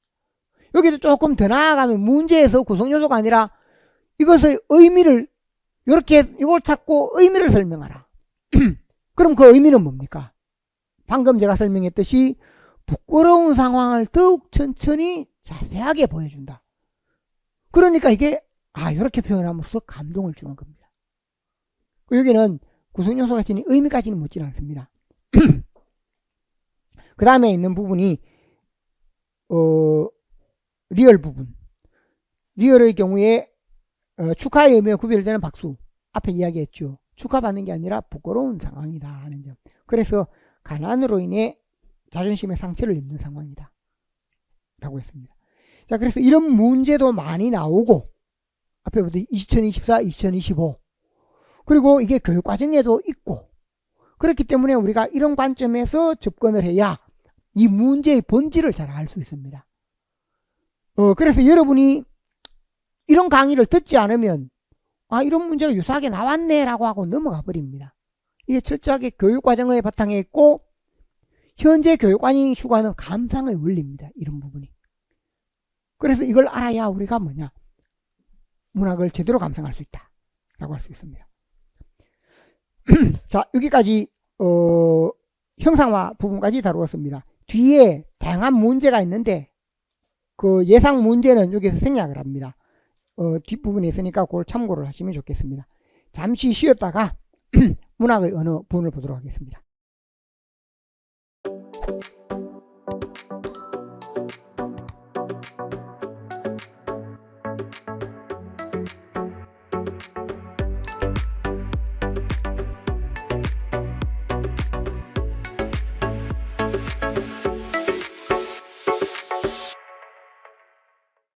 여기도 조금 더 나아가면 문제에서 구성요소가 아니라 이것의 의미를, 이렇게 이걸 찾고 의미를 설명하라. 그럼 그 의미는 뭡니까? 방금 제가 설명했듯이 부끄러운 상황을 더욱 천천히 자세하게 보여준다. 그러니까 이게 이렇게 표현함으로써 감동을 주는 겁니다. 여기는 구성요소가 지닌 의미까지는 묻지 않습니다. 그 다음에 있는 부분이 리얼 부분. 리얼의 경우에 축하의 의미와 구별되는 박수. 앞에 이야기했죠. 축하받는 게 아니라 부끄러운 상황이다 하는 점. 그래서 가난으로 인해 자존심의 상처를 입는 상황이다 라고 했습니다. 자, 그래서 이런 문제도 많이 나오고, 앞에 보다 2024, 2025, 그리고 이게 교육과정에도 있고, 그렇기 때문에 우리가 이런 관점에서 접근을 해야 이 문제의 본질을 잘 알 수 있습니다. 그래서 여러분이 이런 강의를 듣지 않으면 이런 문제가 유사하게 나왔네 라고 하고 넘어가 버립니다. 이게 철저하게 교육과정의 바탕에 있고, 현재 교육관이 추구하는 감상의 원리입니다. 이런 부분이. 그래서 이걸 알아야 우리가 문학을 제대로 감상할 수 있다 라고 할 수 있습니다. 자, 여기까지 형상화 부분까지 다루었습니다. 뒤에 다양한 문제가 있는데 그 예상 문제는 여기서 생략을 합니다. 뒷부분에 있으니까 그걸 참고를 하시면 좋겠습니다. 잠시 쉬었다가 문학의 어느 부분을 보도록 하겠습니다.